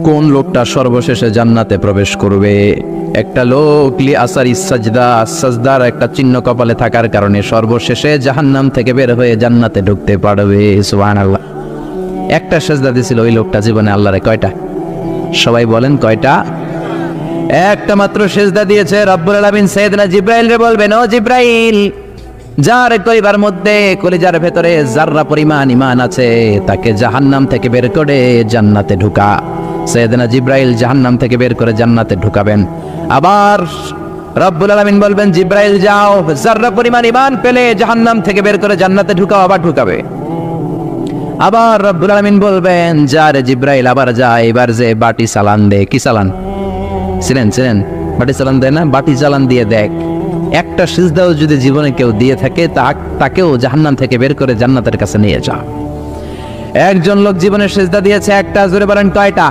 কোন লোকটা সর্বশেষে জান্নাতে প্রবেশ করবে? একটা লোক লি আসারি সাজদার একটা চিহ্ন কপালে থাকার কারণে সর্বশেষে জাহান্নাম থেকে বের হয়ে জান্নাতে ঢুকতে পারবে। সুবহানাল্লাহ। একটা সাজদা দিছিল ওই লোকটা জীবনে আল্লাহরে। কয়টা? সবাই বলেন কয়টা? একটা মাত্র সেজদা দিয়েছে। রব্বুল আলামিন সাইয়েদনা জিবরাইল রে বলবেন, ও জিবরাইল, যার কলিজার মধ্যে কলিজার ভেতরে যাররা পরিমাণ ঈমান আছে তাকে জাহান্নাম থেকে বের করে জান্নাতে ঢুকা। সাইয়েদনা জিবরাইল জাহান্নাম থেকে বের করে জান্নাতে ঢুকাবেন। আবার রব্বুল আলামিন বলবেন, জিবরাইল যাও, যাররা পরিমাণ ঈমান পেলে জাহান্নাম থেকে বের করে জান্নাতে ঢুকাও। আবার ঢুকাবে। আবার রব্বুল আলামিন বলবেন, যা রে জিবরাইল, আবার যা, এবার যে বাটি চালান দে। কি চালান? ছিলেন বাটি চালান দেয় না? বাটি চালান দিয়ে দেখ, একটা সিজদাও যদি জীবনে কেউ দিয়ে থাকে তাকেও জাহান্নাম থেকে বের করে জান্নাতের কাছে নিয়ে যা। একজন লোক জীবনে সিজদা দিয়েছে একটা। জোরে বলেন কয়টা?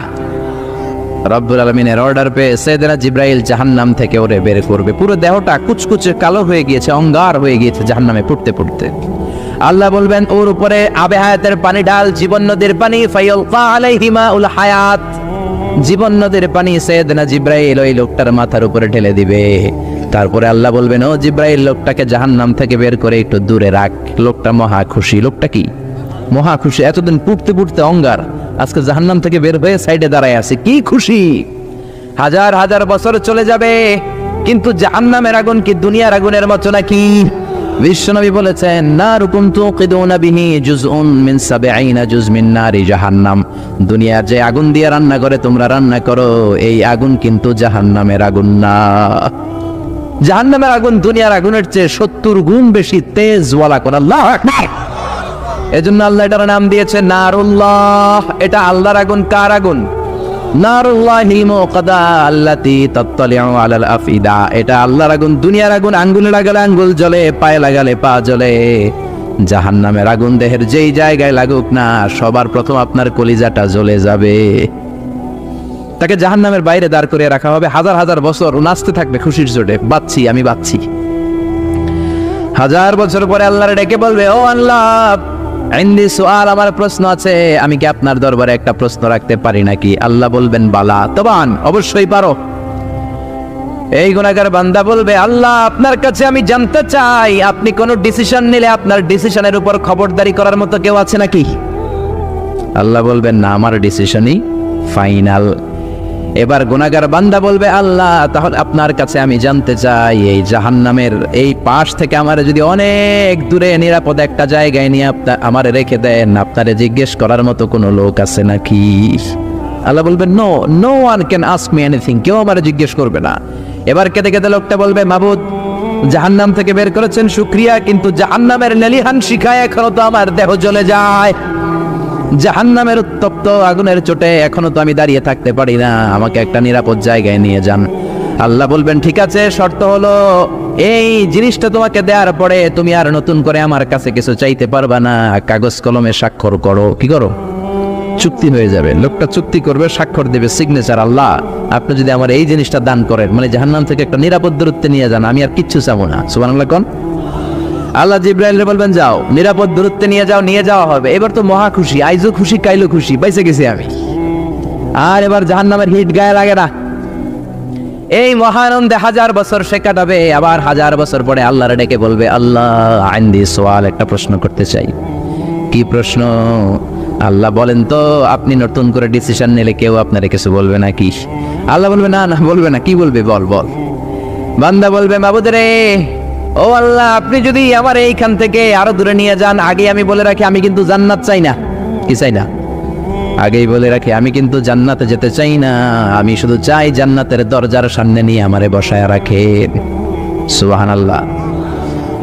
রব্বুল আলামিনের অর্ডার পেয়ে সাইয়েদনা জিবরাইল জাহান্নাম থেকে ওরে বের করবে। পুরো দেহটা কুচকুচে কালো হয়ে গিয়েছে, অঙ্গার হয়ে গিয়েছে জাহান্নামে পড়তে পড়তে। আল্লাহ বলবেন, ওর উপরে আবে হায়াতের পানি ডাল, জীবন নদীর পানি, ফায়ালকা আলাইহি মাউল হায়াত। জীবন নদীর পানি সাইয়েদনা জিবরাইল ওই লোকটার মাথার উপরে ঢেলে দিবে। তারপরে আল্লাহ বলবেন, ও জিবরাইল, লোকটাকে জাহান্নাম থেকে বের করে একটু দূরে রাখ। লোকটা মহা খুশি। লোকটা কি মহা খুশি? এতদিন পুড়তে পুড়তে অঙ্গার, আজকে জাহান্নাম থেকে বের হয়ে সাইডে দাঁড়ায় আছে, কি খুশি! হাজার হাজার বছর চলে যাবে, কিন্তু জাহান্নামের আগুন কি দুনিয়ার আগুনের মতো নাকি? বিশ্বনবী বলেছেন, নারুকুম তুকিদুনা বিহি জুজউন মিন ৭০ জুজ মিন নারি জাহান্নাম। দুনিয়ার যে আগুন দিয়ে রান্না করে তোমরা রান্না করো, এই আগুন কিন্তু জাহান্নামের আগুন না। জাহান্নামের আগুন দুনিয়ার আগুনের চেয়ে ৭০ গুণ বেশি তেজ ওয়ালা করে। আল্লাহু আকবার। এজন্য আল্লাহ এটার নাম দিয়েছে নারুল্লাহ। এটা আল্লাহর আগুন। কার আগুন? নারুল্লাহিল মুকাদা আল্লাতী তাত্তালিউ আলাল আফিদা। এটা আল্লাহর আগুন, দুনিয়ার আগুন। আঙ্গুলে লাগালে আঙ্গুল জ্বলে, পায়ে লাগালে পা জ্বলে। জাহান্নামের আগুন দেহের যেই জায়গায় লাগুক না, সবার প্রথম আপনার কলিজাটা জ্বলে যাবে। তাকে জাহান্নামের বাইরে দাঁড় করে রাখা হবে হাজার হাজার বছর। ও নাচতে থাকবে খুশির চোটে, বাচ্চি, আমি বাচ্চি। হাজার বছর পরে আল্লাহর ডেকে বলবে, ও আল্লাহ, ইনদি সুআল, আমার প্রশ্ন আছে, আমি কি আপনার দরবারে একটা প্রশ্ন রাখতে পারি নাকি? আল্লাহ বলবেন, বালা তবান, অবশ্যই পারো। এই গুনাহগার বান্দা বলবে, আল্লাহ, আপনার কাছে আমি জানতে চাই, আপনি কোন ডিসিশন নিলে আপনার ডিসিশনের উপর খবরদারি করার মতো কেউ আছে নাকি? আল্লাহ বলবেন, না, আমার ডিসিশনই ফাইনাল। এবার গুনাহগার বান্দা বলবে, আল্লাহ, তাহলে আপনার কাছে আমি জানতে চাই, এই জাহান্নামের এই পাশ থেকে আমার যদি অনেক দূরে নিরাপদ একটা জায়গায় নিয়ে আমারে রেখে দেন, আপনারে জিজ্ঞেস করার মতো কোনো লোক আছে নাকি? আল্লাহ বলবেন, no one can ask me anything. কেউ আমারে জিজ্ঞেস করবে না। এবার কেঁদে কেঁদে লোকটা বলবে, মাবুদ, জাহান্নাম থেকে বের করেছেন শুকরিয়া, কিন্তু জাহান্নামের লেলিহান শিখায় এখনো তো আমার দেহ জ্বলে যায়। জাহান্নামের উত্তপ্ত আগুনের চোটে এখনো তো আমি দাঁড়িয়ে থাকতে পারি না, আমাকে একটা নিরাপদ জায়গায় নিয়ে যান। আল্লাহ বলবেন, ঠিক আছে, শর্ত হলো এই জিনিসটা তোমাকে দেওয়ার পরে তুমি আর নতুন করে আমার কাছে কিছু চাইতে পারবা না। কাগজ কলমে স্বাক্ষর করো। কি করো? চুক্তি হয়ে যাবে। লোকটা চুক্তি করবে, স্বাক্ষর দেবে, সিগনেচার। আল্লাহ, আপনি যদি আমার এই জিনিসটা দান করেন, মানে জাহান্নাম থেকে একটা নিরাপদ দূরত্বে নিয়ে যান, আমি আর কিচ্ছু চাবো না। সুবহানাল্লাহ কোন? আল্লাহ জিবরাইল বলবেন, যাও, নিরাপদ দূরত্বে নিয়ে যাও। নিয়ে যাওয়া হবে। এবার তো মহা খুশি, আইজো খুশি, কাইলো খুশি, বাইসে গেছি আমি। আর এবার জাহান্নামের হিট গায়ে লাগে না। এই মহানন্দে হাজার বছর সে কাটাবে। আবার হাজার বছর পরে আল্লাহর ডেকে বলবে, আল্লাহ, আইন্দি সোয়াল, একটা প্রশ্ন করতে চাই। কি প্রশ্ন? আল্লাহ বলেন তো, আপনি নতুন করে ডিসিশন নিলে কেউ আপনারে কিছু বলবে নাকি? আল্লাহ বলবে, না, বলবে না। কি বলবে? বল। বান্দা বলবে, মাবুদ রে, ও আল্লাহ, আপনি যদি আমার এইখান থেকে আরো দূরে নিয়ে যান, আগে আমি বলে রাখি, আমি কিন্তু জান্নাত চাই না। কি চাই না? আগেই বলে রাখি, আমি কিন্তু জান্নাতে যেতে চাই না। আমি শুধু চাই জান্নাতের দরজার সামনে নিয়ে আমারে বসায় রাখেন। সুবহানাল্লাহ।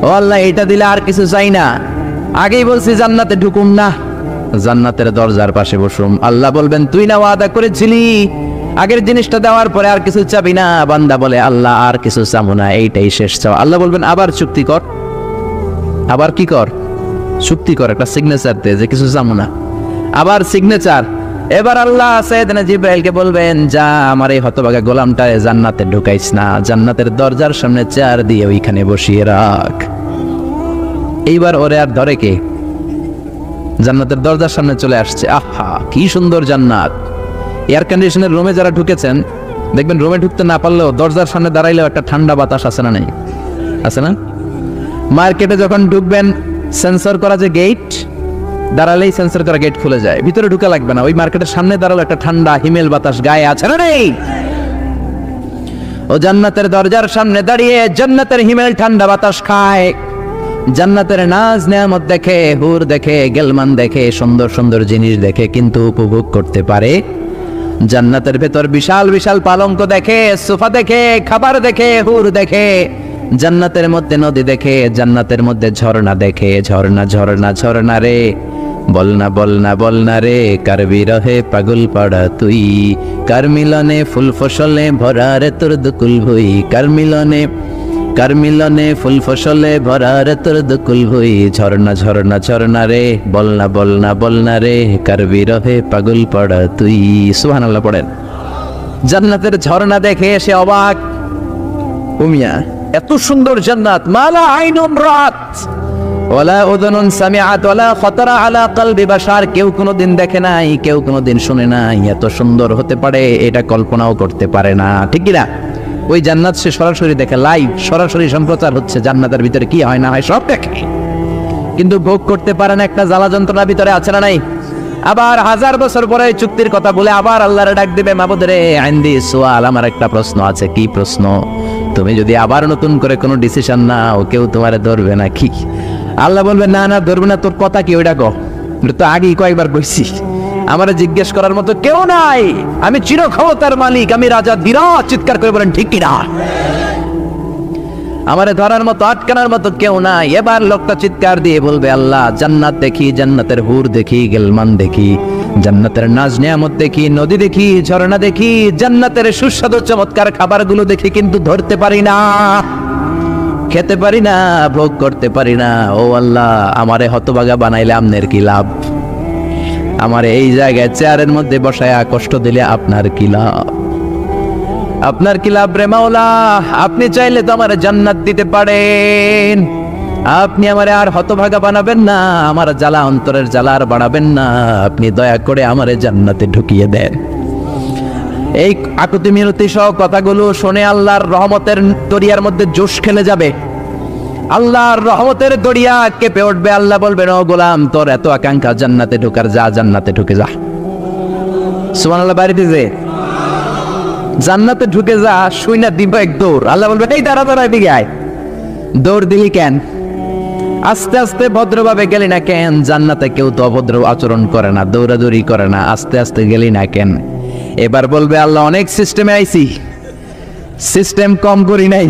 ও আল্লাহ, এটা দিলে আর কিছু চাই না। আগেই বলছি জান্নাতে ঢুকুম না, জান্নাতের দরজার পাশে বসুম। আল্লাহ বলবেন, তুই না ওয়াদা করেছিলি আগের জিনিসটা দেওয়ার পরে আর কিছু চাবি না? বান্দা বলে, আল্লাহ, আর কিছু চাবো না, এইটাই শেষ চাও। আল্লাহ বলবেন, আবার চুক্তি কর। আবার কি কর? চুক্তি কর, একটা সিগনেচার দে যে কিছু চাবো না। আবার সিগনেচার। এবার আল্লাহ সাইয়েদনা জিবরাইলকে বলবেন, যা, আমার এই হতভাগা গোলামটা জান্নাতে ঢুকাইস না, জান্নাতের দরজার সামনে চেয়ার দিয়ে ওইখানে বসিয়ে রাখ। এইবার ওরে আর ধরে কে? জান্নাতের দরজার সামনে চলে আসছে। আহা, কি সুন্দর জান্নাত! এয়ার কন্ডিশনের রুমে যারা ঢুকেছেন দেখবেন রুমে ঢুকতে না পারলেও দরজার সামনে দাঁড়াইলেও একটা ঠান্ডা বাতাস আছে না নেই? আছে না? মার্কেটে যখন ঢুকবেন সেন্সর করা যে গেট, দাঁড়ালেই সেন্সর করা গেট খুলে যায়, ভিতরে ঢুকা লাগবে না, ওই মার্কেটের সামনে দাঁড়ালে একটা ঠান্ডা হিমেল বাতাস গায়ে আছে না নেই? ও জান্নাতের দরজার সামনে দাঁড়িয়ে জান্নাতের হিমেল ঠান্ডা বাতাস খায়, জান্নাতের নাজ নেয়ামত দেখে, হুর দেখে, গেলমান দেখে, সুন্দর সুন্দর জিনিস দেখে, কিন্তু উপভোগ করতে পারে। জান্নাতের ভেতর বিশাল বিশাল পালঙ্ক দেখে, সোফা দেখে, খাবার দেখে, হুর দেখে, জান্নাতের মধ্যে নদী দেখে, জান্নাতের মধ্যে ঝর্ণা দেখে, ঝর্ণা ঝর্ণা ঝর্ণা রে, বলনা বলনা বলনা রে, কার বিরহে পাগল পাড়া তুই, কার মিলনে ফুল ফসলে ভরা রে তোর দুকুল ভুই, কার মিলনে ফুল ফসলে ভরা রে তোর দুকুল ভুই, ঝর্ণা ঝর্ণা ঝর্ণা রে, বলনা বলনা বলনা রে, কার বিরহে পাগল পাড়া তুই। সুবহানাল্লাহ পড়েন। জান্নাতের ঝর্ণা দেখে এসে অবাক, উমিয়া এত সুন্দর জান্নাত, মালা আইনুন রাত ওয়ালা উযুনুন সামিআত ওয়ালা খাতারা আলা কলবি বাশার, কেউ কোনোদিন দেখে নাই, কেউ কোনোদিন শুনে নাই, এত সুন্দর হতে পারে এটা কল্পনাও করতে পারে না, ঠিক কি না? ওই জান্নাত সে সরাসরি দেখে, লাইভ সরাসরি সম্প্রচার হচ্ছে, জান্নাতের ভিতরে কি হয় না হয় সব দেখে, কিন্তু ভোগ করতে পারে না, একটা জ্বালা যন্ত্রণার ভিতরে আছে না নাই? আবার 1000 বছর পরে চুক্তির কথা বলে আবার আল্লাহরে ডাক দিবে, মাবুদ রে আইন্দি সুয়াল, আমার একটা প্রশ্ন আছে। কি প্রশ্ন? তুমি যদি আবার নতুন করে কোনো ডিসিশন নাও, কেউ তোমারে ধরবে না কি? আল্লাহ বলবে না না ধরবে না, তোর কথা কি ওইটা কো, তো আগেই কয়েকবার কইছি, আমারে জিজ্ঞেস করার মতো কেউ নাই, আমি চিরক্ষমতার মালিক, আমি রাজা ধীরাজ, চিৎকার করে বলেন ঠিক কিনা? আমারে ধরার মতো আটকানোর মতো কেউ নাই। এবার লোকটা চিৎকার দিয়ে বলবে, আল্লাহ জান্নাত দেখি, জান্নাতের হুর দেখি, গেলমান দেখি, জান্নাতের নাজ নিয়ামত দেখি, নদী দেখি, ঝর্ণা দেখি, জান্নাতের সুস্বাদু চমৎকার খাবারগুলো দেখি, কিন্তু ধরতে পারি না, খেতে পারি না, ভোগ করতে পারি না। ও আল্লাহ, আমারে হতভাগা বানাইলে আমনের কি লাভ? আমারে এই জায়গায় চেয়ারের মধ্যে বসায়া কষ্ট দিলে আপনার কি লাভ? আপনার কি লাভ রে মাওলা? আপনি চাইলে তো আমারে জান্নাত দিতে পারেন, আপনি আমারে আর হতভাগা বানাবেন না, আমার জ্বালা অন্তরের জ্বালা আর বাড়াবেন না, আপনি দয়া করে আমারে জান্নাতে ঢুকিয়ে দেন। এই আকুতি মিনতি সহ কথাগুলো শুনে আল্লাহর রহমতের দরিয়ার মধ্যে জোশ খেলে যাবে, আল্লাহর রহমতের দরিয়া কেঁপে উঠবে। আল্লাহ বলবেন, ও গোলাম, তোর এত আকাঙ্ক্ষা জান্নাতে ঢোকার, যা জান্নাতে ঢুকে যা। সুবহানাল্লাহ। বাড়িতে যে জান্নাতে ঢুকে যা, শুইনা দিব এক দৌড়। আল্লাহ বলবে, এই দাঁড়া দাঁড়া, এদিকে আয়। দৌড় দিলি কেন? আস্তে আস্তে ভদ্রভাবে গেলি না কেন? জান্নাতে কেউ তো অভদ্র আচরণ করে না, দৌড়াদৌড়ি করে না, আস্তে আস্তে গেলি না কেন? এবার বলবে, আল্লাহ অনেক সিস্টেমে আইছি, সিস্টেম কম করি নাই,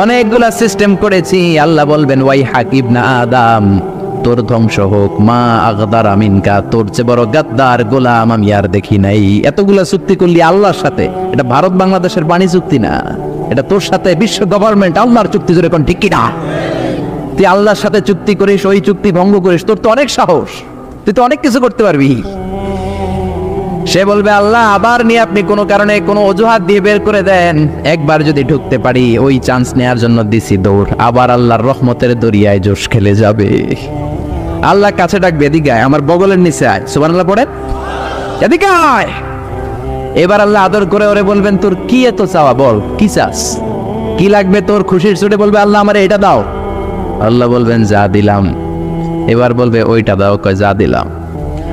অনেকগুলা সিস্টেম করেছি। আল্লাহ বলবেন, ওয়াই হাকিব না আদম, তোর ধ্বংস হোক, মা আগদার আমিনকা, তোর চেয়ে বড় গাদ্দার গোলাম আমি আর দেখি নাই। এতগুলা চুক্তি করলি আল্লাহর সাথে, এটা ভারত বাংলাদেশের বাণী চুক্তি না, এটা তোর সাথে বিশ্ব গভর্নমেন্ট আল্লাহর চুক্তি, জোরে কোন ঠিক কিনা? তুই আল্লাহর সাথে চুক্তি করিস, ওই চুক্তি ভঙ্গ করিস, তোর তো অনেক সাহস, তুই তো অনেক কিছু করতে পারবি। সে বলবে, আল্লাহ আবার নিয়ে আপনি কোনো কারণে কোনো অজুহাত দিয়ে বের করে দেন, একবার যদি ঢুকতে পারি, ওই চান্স নেয়ার জন্য দিছি দৌড়। আবার আল্লাহর রহমতের দরিয়ায় জোশ খেলে যাবে। আল্লাহ কাছে ডাকবে, এদিকে আয়, আমার বগলের নিচে আয়। সুবহানাল্লাহ পড়েন, এদিকে আয়। এবার আল্লাহ আদর করে ওরে বলবেন, তোর কি এত চাওয়া, বল কি চাস, কি লাগবে তোর? খুশির চোটে বলবে, আল্লাহ আমার এটা দাও। আল্লাহ বলবেন, যা দিলাম। এবার বলবে, ওইটা দাও, কয় যা দিলাম।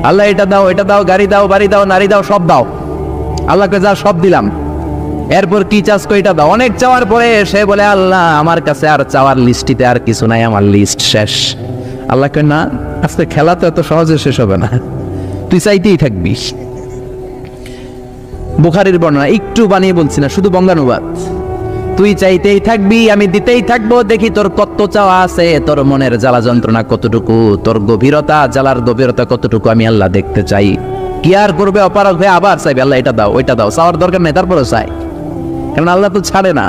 আল্লাহ এটা দাও, এটা দাও, গাড়ি দাও, বাড়ি দাও, নারী দাও, সব দাও। আল্লাহকে যা সব দিলাম। এরপর কি চাস, কইটা দাও। অনেক চাওয়ার পরে সে বলে, আল্লাহ আমার কাছে আর চাওয়ার লিস্টিতে আর কিছু নাই, আমার লিস্ট শেষ। আল্লাহ কয়, না, আজকে খেলা তো এত সহজে শেষ হবে না, তুই চাইতেই থাকবি। বুখারীর বর্ণনা, একটু বানিয়ে বলছি না, শুধু বঙ্গানুবাদ। তুই চাইতেই থাকবি, আমি দিতেই থাকবো, দেখি তোর কত চাওয়া আছে, তোর মনের জ্বালা যন্ত্রণা কতটুকু, তোর গভীরতা, জ্বালার গভীরতা কতটুকু, আমি আল্লাহ দেখতে চাই। কি আর করবে, অপারগ হয়ে আবার চাইবে, আল্লাহ এটা দাও, ওইটা দাও। চাওয়ার দরকার নেই, তারপরে চাই, কারণ আল্লাহ তো ছাড়ে না।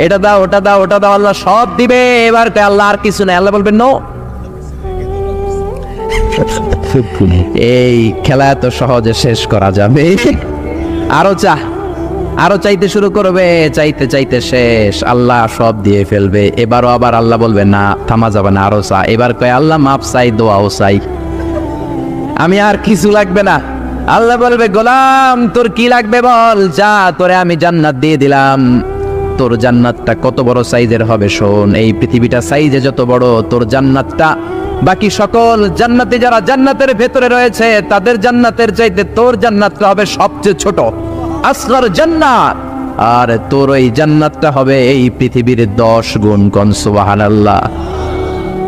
এটা দাও, ওটা দাও, ওটা দাও, আল্লাহ সব দিবে। এবার আল্লাহ আর কিছু নেই, আল্লাহ বলবেন, নো। এই খেলা এত সহজে শেষ করা যাবে? আরো আরো চাইতে শুরু করবে, চাইতে চাইতে শেষ, আল্লাহ সব দিয়ে ফেলবে। এবারও আবার আল্লাহ বলবে, না, থামা যাবে না, আরো চা। এবার কয়, আল্লাহ মাপ চাই, দোয়াও চাই, আমি আর কিছু লাগবে না, আল্লাহ বলবে গোলাম তোর কি লাগবে বল, যা তোরে আমি জান্নাত দিয়ে দিলাম। তোর জান্নাতটা কত বড় সাইজের হবে শোন, এই পৃথিবীটা সাইজে যত বড় তোর জান্নাতটা বাকি সকল জান্নাতে যারা জান্নাতের ভেতরে রয়েছে তাদের জান্নাতের চাইতে তোর জান্নাতটা হবে সবচেয়ে ছোট, আসগর জান্নাত। আর তোর ওই জান্নাতটা হবে এই পৃথিবীর 10 গুণ। কোন সুবহানাল্লাহ।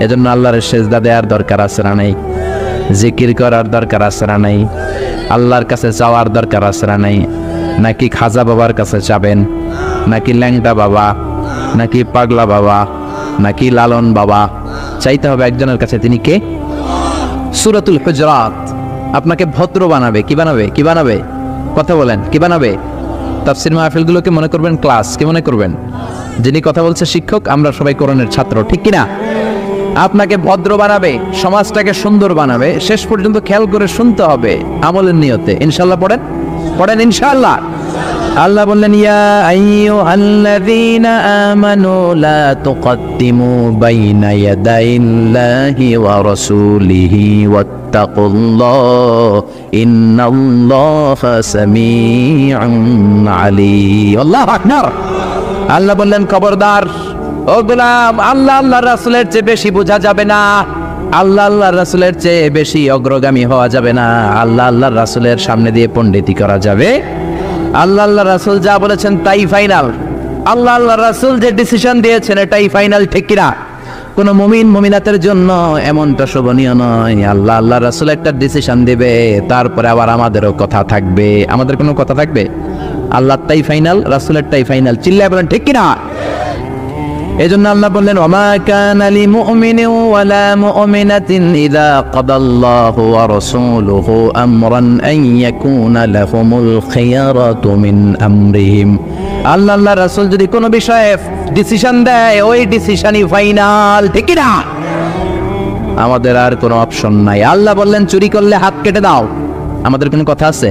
এজন্য আল্লাহর সেজদা দেওয়ার দরকার আছে না নাই? জিকির করার দরকার আছে না নাই? আল্লাহর কাছে চাওয়ার দরকার আছে না নাই? নাকি খাজা বাবার কাছে চাবেন, নাকি ল্যাংটা বাবা, নাকি পাগলা বাবা, নাকি লালন বাবা? চাইতে হবে একজনের কাছে। তিনি কে? সূরাতুল হুজরাত আপনাকে ভদ্র বানাবে। কি বানাবে? কি বানাবে? কথা বলেন, কি বানাবে? তাফসীর মাহফিলগুলোকে মনে করবেন ক্লাস, কি মনে করবেন? যিনি কথা বলছে শিক্ষক, আমরা সবাই কোরআনের ছাত্র, ঠিক কিনা? আপনাকে ভদ্র বানাবে, সমাজটাকে সুন্দর বানাবে। শেষ পর্যন্ত খেয়াল করে শুনতে হবে আমলের নিয়তে। ইনশাআল্লাহ পড়েন, পড়েন ইনশাআল্লাহ। আল্লাহ বললেন ইয়া আইয়ুহাল্লাযীনা আমানু লা তুকদ্দিমু বাইনা ইয়াদাইল্লাহি ওয়া রাসূলিহি ওয়াত্তাকুল্লাহ ইন্নাল্লাহা সামিউন আলীম। আল্লাহু আকবার। আল্লাহ বললেন খবরদার ও গোলাম, আল্লাহ আল্লাহর রাসূলের চেয়ে বেশি বোঝা যাবে না, আল্লাহ আল্লাহর রাসূলের চেয়ে বেশি অগ্রগামী হওয়া যাবে না, আল্লাহ আল্লাহর রাসূলের সামনে দিয়ে পণ্ডিতি করা যাবে। আল্লাহ আল্লাহ রাসূল যা বলেছেন তাই ফাইনাল। আল্লাহ আল্লাহ রাসূল যে ডিসিশন দিয়েছেন এটাই ফাইনাল, ঠিক কিনা? কোন মুমিন মুমিনাতের জন্য এমনটা শোভনীয় নয়। আল্লাহ আল্লাহ রাসূল একটা ডিসিশন দিবে, তারপরে আবার আমাদেরও কথা থাকবে। আমাদের কোনো কথা থাকবে? আল্লাহরটাই ফাইনাল, রাসূলেরটাই ফাইনাল। চিল্লায় বলেন ঠিক কিনা? এজন্য আল্লাহ বললেন ওয়ামা কানা লিমুমিনিন ওয়ালা মুমিনাতিন ইযা কাদাল্লাহু ওয়া রাসূলুহু আমরান আন ইয়াকুনা লাহুমুল খিয়ারাতু মিন আমরিহিম। আল্লাহ আল্লাহ রাসূল যদি কোনো বিষয়ে ডিসিশন দেয় ওই ডিসিশনই ফাইনাল, ঠিক কি না? আমাদের আর কোনো অপশন নাই। আল্লাহ বললেন চুরি করলে হাত কেটে দাও, আমাদের কোনো কথা আছে?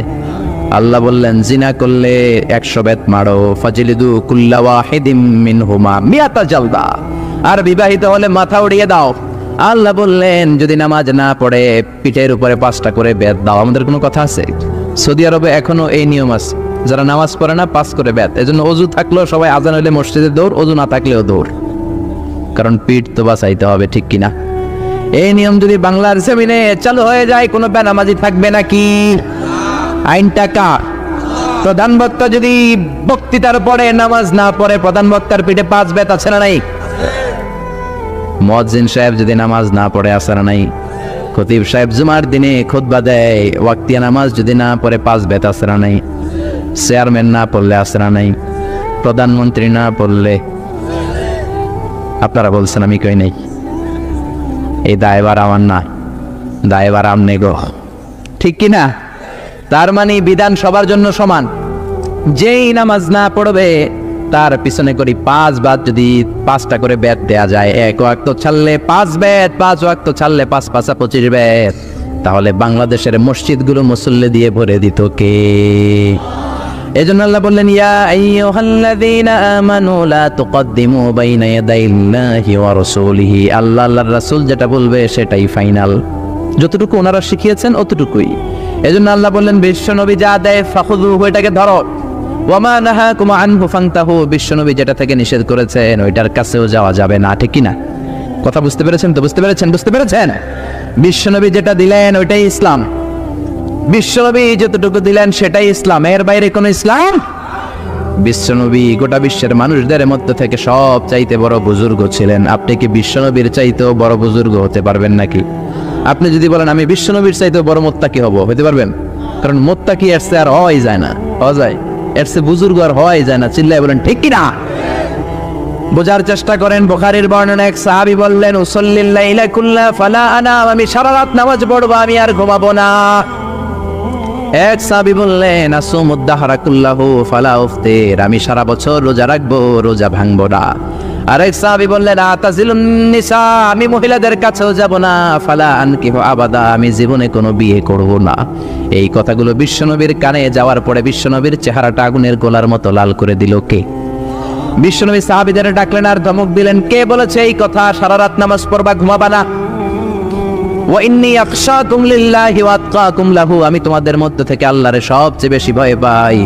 আল্লাহ বললেন জিনা করলে 100 বেত মারো, ফাজলিদু কুল্লা ওয়াহিদিম মিনহুমা মিয়াতা জালদা। আর বিবাহিত হলে মাথা উড়িয়ে দাও। আল্লাহ বললেন যদি নামাজ না পড়ে পিঠের উপরে 5টা করে বেত দাও। আমাদের কোনো কথা আছে? সৌদি আরবে এখনো এই নিয়ম আছে, যারা নামাজ পড়ে না 5 করে বেত। এজন্য ওযু থাকলেও সবাই আজান হইলে মসজিদে দৌড়, ওযু না থাকলেও দৌড়, কারণ পিঠ তো বাঁচাইতে হবে, ঠিক কিনা? এই নিয়ম যদি বাংলার জমিনে চালু হয়ে যায় কোনো বেনামাজি থাকবে নাকি? আইনটা কার? প্রধান বক্তা যদি বক্তৃতার পরে নামাজ না পড়ে প্রধান বক্তার পিঠে 5 বেত আছে না নাই? মুয়াজ্জিন সাহেব যদি নামাজ না পড়ে আছে না নাই? খতিব সাহেব জুমার দিনে খুতবা দেয়, ওয়াক্তিয়া নামাজ যদি না পড়ে 5 বেত আছে না নাই? চেয়ারম্যান না পড়লে আছে না নাই? প্রধানমন্ত্রী না পড়লে? আপনারা বলছেন আমি কই নাই? এই দায়ভার আমার না, দায়ভার আমনে গো, ঠিক কিনা? তার মানে বিধান সবার জন্য সমান। যেই নামাজ না পড়বে তার পিছনে করি 5 বাদ, যদি 5টা করে বেত দেয়া যায়, 1 ওয়াক্ত ছাড়লে 5 বেত, 5 ওয়াক্ত ছাড়লে 5 5 25 বেত, তাহলে বাংলাদেশের মসজিদগুলো মুসল্লি দিয়ে ভরে দিত কে? এজন্য আল্লাহ বললেন ইয়া আইয়ুহাল্লাযীনা আমানু লা তুকদ্দিমু বাইনা ইয়াদাইল্লাহি ওয়া রাসূলিহি। আল্লাহ আল্লাহর রাসূল যেটা বলবে সেটাই ফাইনাল, যতটুকু ওনারা শিখিয়েছেন অতটুকুই। এজন্য আল্লাহ বললেন বিশ্বনবী যা দেয় ফাখুযুহু, এটাকে ধরো। ওয়ামা নাহাকুম আনহু ফান্তাহু, বিশ্বনবী যেটা থেকে নিষেধ করেছেন ওইটার কাছেও যাওয়া যাবে না, ঠিক কি না? কথা বুঝতে পেরেছেন তো? বুঝতে পেরেছেন? বুঝতে পেরেছেন? বিশ্বনবী যেটা দিলেন ওইটাই ইসলাম। বিশ্বনবী যতটুকু দিলেন সেটাই ইসলাম, এর বাইরে কোনো ইসলাম। বিশ্বনবী গোটা বিশ্বের মানুষদের মধ্যে থেকে সব চাইতে বড় বুজুর্গ ছিলেন। আপনি কি বিশ্বনবীর চাইতেও বড় বুজুর্গ হতে পারবেন নাকি? আপনি যদি বলেন আমি বিশ্বনবীর চাইতেও বড় মুত্তাকি হব, হতে পারবেন? কারণ মুত্তাকি এর চেয়ে আর হওয়াই যায় না, হওয়া যায়? এর চেয়ে বুজুর্গ আর হওয়াই যায় না। চিল্লায় বলেন ঠিক কিনা? বোঝার চেষ্টা করেন। বুখারীর বর্ণনা, এক সাহাবী বললেন উসাল্লিল লাইলা কুল্লা ফালা আনাম, আমি সারা রাত নামাজ পড়বো, আমি আর ঘুমাবো না। এক সাহাবী বললেন আসুমুদ দাহরা কুল্লাহু ফালা উফতির, আমি সারা বছর রোজা রাখবো, রোজা ভাঙবো না। আরেক সাহাবী বললেন আতাজিলুন নিসা, আমি মহিলাদের কাছেও যাব না, ফালা আনকিহু আবাদা, আমি জীবনে কোনো বিয়ে করব না। এই কথাগুলো বিশ্বনবীর কানে যাওয়ার পরে বিশ্বনবীর চেহারাটা আগুনের গোলার মতো লাল করে দিল কে? বিশ্বনবী সাহাবীদের ডাকলেন আর ধমক দিলেন, কে বলেছে এই কথা? সারা রাত নামাজ পড়বা, ঘুমাবা না? ওয়া ইন্নী আখশাকুম লিল্লাহি ওয়া আতকাকুম লাহু, আমি তোমাদের মধ্য থেকে আল্লাহরে সবচেয়ে বেশি ভয় পাই।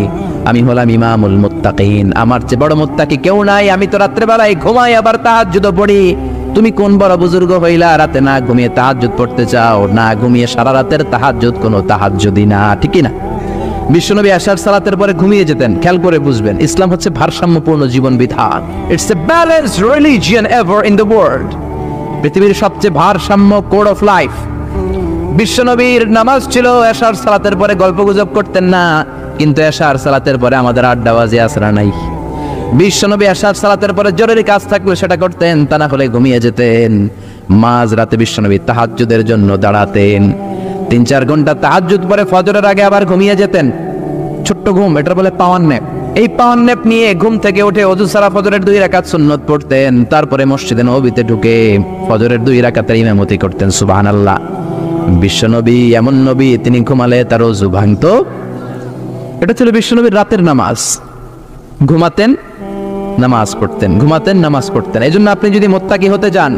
আমি হলাম ইমামুল মুত্তাকিন, আমার চেয়ে বড় মুত্তাকি কেউ নাই। আমি তো রাত্রে বেলায় ঘুমাই আবার তাহাজ্জুদ পড়ি। তুমি কোন বড় বুজুর্গ হইলা রাতে না ঘুমিয়ে তাহাজ্জুদ পড়তে চাও? না ঘুমিয়ে সারা রাতের তাহাজ্জুদ কোনো তাহাজ্জুদই না, ঠিক না? বিশ্বনবী আশার সালাতের পরে ঘুমিয়ে যেতেন। খেয়াল করে বুঝবেন, ইসলাম হচ্ছে ভারসাম্যপূর্ণ জীবন বিধান। It's a balanced religion ever in the world. পৃথিবীর সবচেয়ে ভারসাম্য কোড অফ লাইফ। বিশ্বনবীর নামাজ ছিল এশার সালাতের পরে গল্পগুজব করতেন না, কিন্তু এশার সালাতের পরে আমাদের আড্ডাবাজি আসরা নাই। বিশ্বনবী এশার সালাতের পরে জরুরি কাজ থাকলে সেটা করতেন, তা না হলে ঘুমিয়ে যেতেন। মাঝ রাতে বিশ্বনবী তাহাজ্জুদের জন্য দাঁড়াতেন। 3-4 ঘন্টা তাহাজ্জুদ পরে ফজরের আগে আবার ঘুমিয়ে যেতেন। ছোট্ট ঘুম, এটা বলে পাওয়ার ন্যাপ। এই পাওয়ার ন্যাপ নিয়ে ঘুম থেকে উঠে ওযু সারা ফজরের 2 রাকাত সুন্নত পড়তেন। তারপরে মসজিদে নববীতে ঢুকে ফজরের 2 রাকাতের ইমামতি করতেন। সুবহানাল্লাহ। বিশ্বনবী এমন নবী, তিনি ঘুমালে তার ওযু ভাঙতো। এটা ছিল বিশ্বনবীর রাতের নামাজ। ঘুমাতেন, নামাজ পড়তেন, ঘুমাতেন, নামাজ পড়তেন। এই জন্য আপনি যদি মুত্তাকি হতে চান,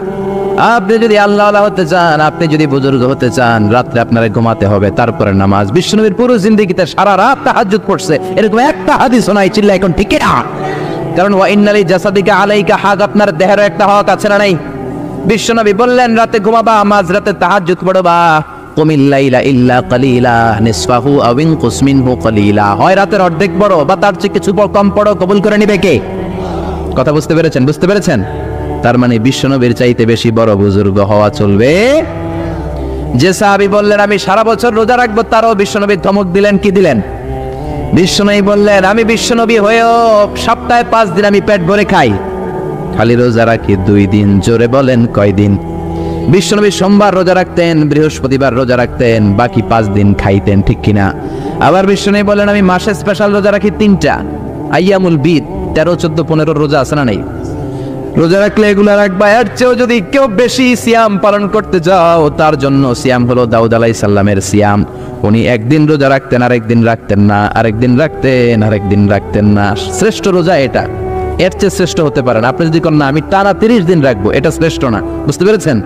আপনি যদি আল্লাহওয়ালা হতে চান, আপনি যদি বুজুর্গ হতে চান, রাত্রে আপনারা ঘুমাতে হবে, তারপরে নামাজ। বিশ্বনবীর পুরো জিন্দেগিতে সারা রাত তাহাজ্জুদ পড়ছে, এরকম একটা হাদিস নাই। চিল্লা এখন ঠিক না? কারণ ওয়া ইন্নালি জাসাদিকা আলাইকা হাক, আপনার দেহেরও একটা হক আছে না নাই? বিশ্বনবী বললেন রাতে ঘুমাবা, মাঝ রাতে তাহাজ্জুদ পড়বা। কুমিল লাইলা ইল্লা কালিলা নিসফাহু আও ইনকুস মিনহু কালিলা, হয় রাতের অর্ধেক পড়ো বা তার চেয়ে কিছু কম পড়ো, কবুল করে নিবে কে? কথা বুঝতে পেরেছেন? বুঝতে পেরেছেন? তার মানে বিশ্বনবীর চাইতে বেশি বড় বুজুর্গ হওয়া চলবে। যে সাহাবী বললেন আমি সারা বছর রোজা রাখবো, তারও বিশ্বনবী ধমক দিলেন। কি দিলেন? বিশ্বনবী বললেন আমি বিশ্বনবী হয়েও সপ্তাহে 5 দিন আমি পেট ভরে খাই, খালি রোজা রাখি 2 দিন। জোরে বলেন কয়দিন? বিশ্বনবী সোমবার রোজা রাখতেন, বৃহস্পতিবার রোজা রাখতেন, বাকি 5 দিন খাইতেন, ঠিক কিনা? আবার বিশ্বনবী বলেন আমি মাসে স্পেশাল রোজা রাখি 3টা, আইয়ামুল বিদ, 13, 14, 15 রোজা আছে না নাই? রোজা রাখলে এগুলো রাখবা। এর চেয়েও যদি কেউ বেশি সিয়াম পালন করতে যাও, তার জন্য সিয়াম হলো দাউদ আলাইহিস সালামের সিয়াম। উনি একদিন রোজা রাখতেন, আরেকদিন রাখতেন না, আরেকদিন রাখতেন, আরেকদিন রাখতেন না। শ্রেষ্ঠ রোজা এটা, এর চেয়ে শ্রেষ্ঠ হতে পারে না। আপনি যদি কোন না আমি টানা 30 দিন রাখবো, এটা শ্রেষ্ঠ না। বুঝতে পেরেছেন?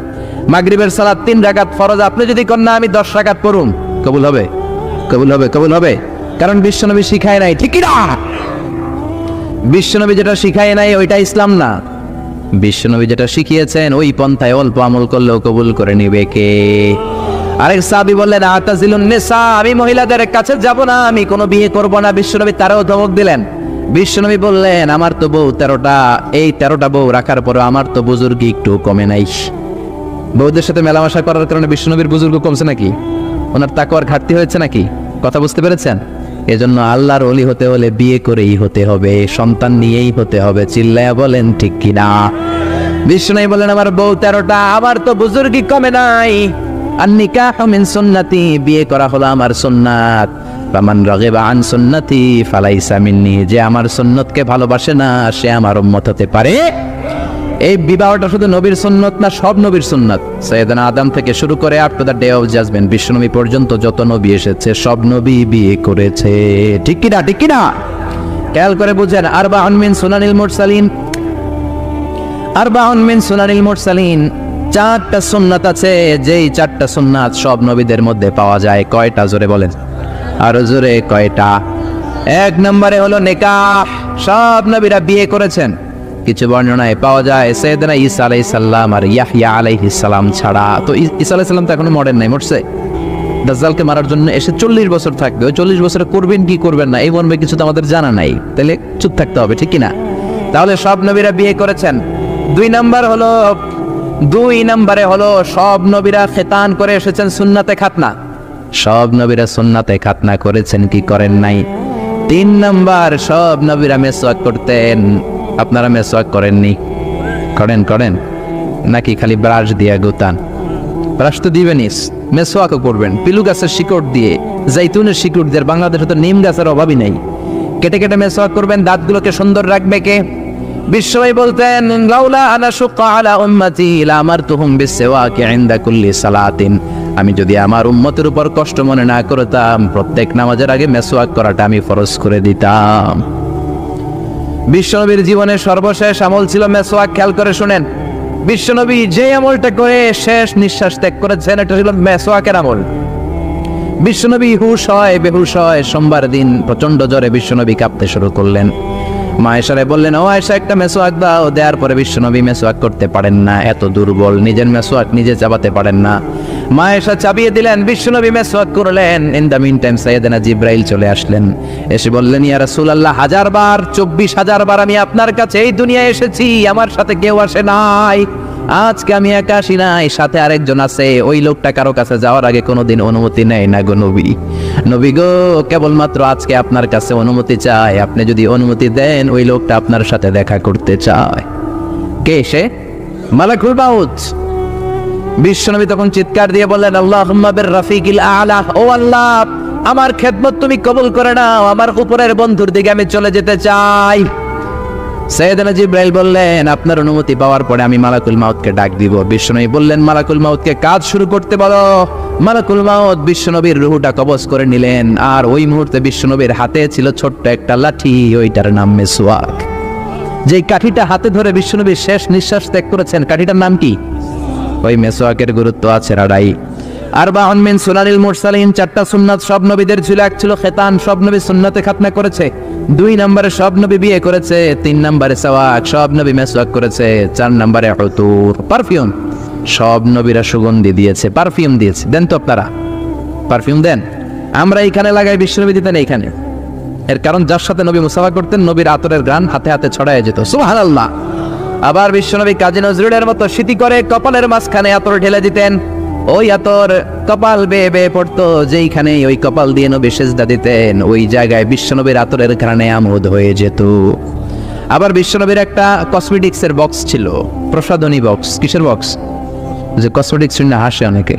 মাগরিবের সালাত 3 রাকাত ফরজ, আপনি যদি কোন না আমি 10 রাকাত পড়ুন, কবুল হবে? কবুল হবে? কবুল হবে? কারণ বিশ্বনবী শিখায় নাই, ঠিক না? বিশ্বনবী যেটা শিখায় নাই ওইটা ইসলাম না। বিশ্বনবী যেটা শিখিয়েছেন ওই পন্থায় অল্প আমল করলেও কবুল করে নিবে কে? আরেক সাহাবী বললেন আতাজিলুন নিসা, আমি মহিলাদের কাছে যাব না, আমি কোনো বিয়ে করব না। বিশ্বনবী তারাও ধমক দিলেন। বিশ্বনবী বললেন আমার তো বউ 13টা, এই 13টা বউ রাখার পরে আমার তো বুজুর্গি একটু কমে নাই। বউদের সাথে মেলামেশা করার কারণে বিশ্বনবীর বুজুর্গ কমছে নাকি? ওনার তাকওয়ার ঘাটতি হয়েছে নাকি? কথা বুঝতে পেরেছেন? এজন্য আল্লাহর ওলি হতে হলে বিয়ে করেই হতে হবে, সন্তান নিয়েই হতে হবে। চিল্লায়া বলেন ঠিক কিনা? বিশ্বনবী বলেন আমার বউ 13টা, আমার তো বুজুর্গি কমে নাই। আর নিকাহু মিন সুন্নতি, বিয়ে করা হলো আমার সুন্নাত। ফামান রাগিবা আন সুন্নতি ফালাইসা মিন্নি, যে আমার সুন্নতকে ভালোবাসে না সে আমার উম্মত হতে পারে। এই বিবাহটা শুধু নবীর সুন্নত না, সব নবীর সুন্নত। সাইয়েদনা আদম থেকে শুরু করে up to the day of judgement, বিশ্বনবী পর্যন্ত যত নবী এসেছে সব নবী বিয়ে করেছে, ঠিক কি না? ঠিক কি না? খেয়াল করে বুঝেন। আরবাউন মিন সুনানিল মুরসালিন, আরবাউন মিন সুনানিল মুরসালিন, 4টা সুন্নাত আছে, যেই 4টা সুন্নাত সব নবীদের মধ্যে পাওয়া যায়। কয়টা? জোরে বলেন, আরো জোরে কয়টা? 1 নম্বরে হলো নিকাহ, সব নবীরা বিয়ে করেছেন। কিছু বর্ণনায় পাওয়া যায় সাইয়েদনা ঈসা আলাইহিস সালাম আর ইয়াহইয়া আলাইহিস সালাম ছাড়া। তো ঈসা আলাইহিস সালাম তো এখনো মরেন নাই, মরছে। দাজ্জালকে মারার জন্য এসে 40 বছর থাকবে। ওই 40 বছরে করবেন কি করবেন না এই মর্মে কিছু তো আমাদের জানা নাই, তাহলে চুপ থাকতে হবে, ঠিক কি না? তাহলে সব নবীরা বিয়ে করেছেন। 2 নম্বরে হলো সব নবীরা খেতান করে এসেছেন, সুন্নাতে খাতনা। সব নবীরা সুন্নাতে খাতনা করেছেন কি করেন নাই? 3 নম্বর, সব নবীরা মেসওয়াক করতেন। আপনারা মেসওয়াক করেননি? করেন নাকি খালি ব্রাশ দিয়ে গুতান? ব্রাশ তো দিবেনই, মেসওয়াকও করবেন পিলু গাছের শিকড় দিয়ে, জাইতুনের শিকড় দিয়ে। বাংলাদেশে তো নিম গাছের অভাবই নাই। কেটে কেটে মেসওয়াক করবেন, দাঁতগুলোকে সুন্দর রাখবে কে? বিশ্বনবী বলতেন লাউলা আনা শুক্কা আলা উম্মতি লামারতুহুম বিসওয়াকি ইনদা কুল্লি সালাতিন, আমি যদি আমার উম্মতের উপর কষ্ট মনে না করতাম প্রত্যেক নামাজের আগে মেসওয়াক করাটা আমি ফরজ করে দিতাম। বিশ্বনবীর জীবনের সর্বশেষ আমল ছিল মেসওয়াক। খেয়াল করে শুনেন, বিশ্বনবী যে আমলটা করে শেষ নিঃশ্বাস ত্যাগ করেছেন, এটা ছিল মেসওয়াকের আমল। বিশ্বনবী হুশ হয় বেহুশ হয়, সোমবার দিন প্রচন্ড জ্বরে বিশ্বনবী কাঁপতে শুরু করলেন। মা আয়েশারে বললেন, ও আয়েশা একটা মেসওয়াক দাও। দেওয়ার পরে বিশ্বনবী মেসওয়াক করতে পারেন না, এত দুর্বল, নিজের মেসওয়াক নিজে চাবাতে পারেন না। মা আয়েশা চাবিয়ে দিলেন, বিশ্বনবী মেসওয়াক করলেন। ইন দ্য মিন টাইম সাইয়েদনা জিব্রাইল চলে আসলেন, এসে বললেন, ইয়া রাসূলুল্লাহ, 1000 বার 24,000 বার আমি আপনার কাছে এই দুনিয়ায় এসেছি, আমার সাথে কেউ আসে নাই। আজকে আমি একা আসি নাই, সাথে আরেকজন আছে। ওই লোকটা কারো কাছে যাওয়ার আগে কোনোদিন অনুমতি নেয় না গো নবী। নবী গো, কেবলমাত্র আজকে আপনার কাছে অনুমতি চায়, আপনি যদি অনুমতি দেন ওই লোকটা আপনার সাথে দেখা করতে চায়। কে সে? মালাকুল মাউত। বিশ্বনবী তখন চিৎকার দিয়ে বললেন, আল্লাহুম্মা বির রাফিকিল আলা, ও আল্লাহ, আমার খেদমত তুমি কবুল করে নাও, আমার উপরের বন্ধুর দিকে আমি চলে যেতে চাই। সাইয়েদনা জিব্রাইল বললেন, আপনার অনুমতি পাওয়ার পরে আমি মালাকুল মাউতকে ডাক দিব। বিশ্বনবী বললেন, মালাকুল মাউতকে কাজ শুরু করতে বলো। মালাকুল মাউত বিশ্বনবীর রূহটা কবজ করে নিলেন, আর ওই মুহূর্তে বিশ্বনবীর হাতে ছিল ছোট্ট একটা লাঠি, ওইটার নাম মেসওয়াক। যেই কাঠিটা হাতে ধরে বিশ্বনবী শেষ নিঃশ্বাস ত্যাগ করেছেন, কাঠিটার নাম কি? ওই মেসওয়াকের গুরুত্ব আছে রাডাই। আরবাউন মিন সুনানিল মুরসালিন, 4টা সুন্নাত সব নবীদের ছিল। এক ছিল খেতান, সব নবী সুন্নাতে খাতনা করেছে। 2 নম্বরে সব নবী বিয়ে করেছে। 3 নম্বরে সাওয়াক, সব নবী মেসওয়াক করেছে। 4 নম্বরে উতুর, পারফিউম, সব নবীরা সুগন্ধি দিয়েছে, পারফিউম দিয়েছে। দেন তো আপনারা পারফিউম দেন, আমরা এইখানে লাগাই, বিশ্বনবী দিতেন এইখানে। এর কারণ যার সাথে নবী মুসাফা করতেন, নবীর আতরের ঘ্রাণ হাতে হাতে ছড়ায় যেত। সুবহানাল্লাহ। আবার বিশ্বনবী কাজী নজরুলের মতো স্মৃতি করে কপালের মাঝখানে আতর ঢেলে দিতেন। ওই আতর কপাল বেয়ে বেয়ে পড়তো, যেইখানে ওই কপাল দিয়ে নবী সেজদা দিতেন, ওই জায়গায় বিশ্বনবীর আতরের ঘ্রাণে আমোদ হয়ে যেত। আবার বিশ্বনবীর একটা কসমেটিক্সের বক্স ছিল, প্রসাধনী বক্স। কিসের বক্স? যে কসমেটিক্স শুনে হাসে অনেকে,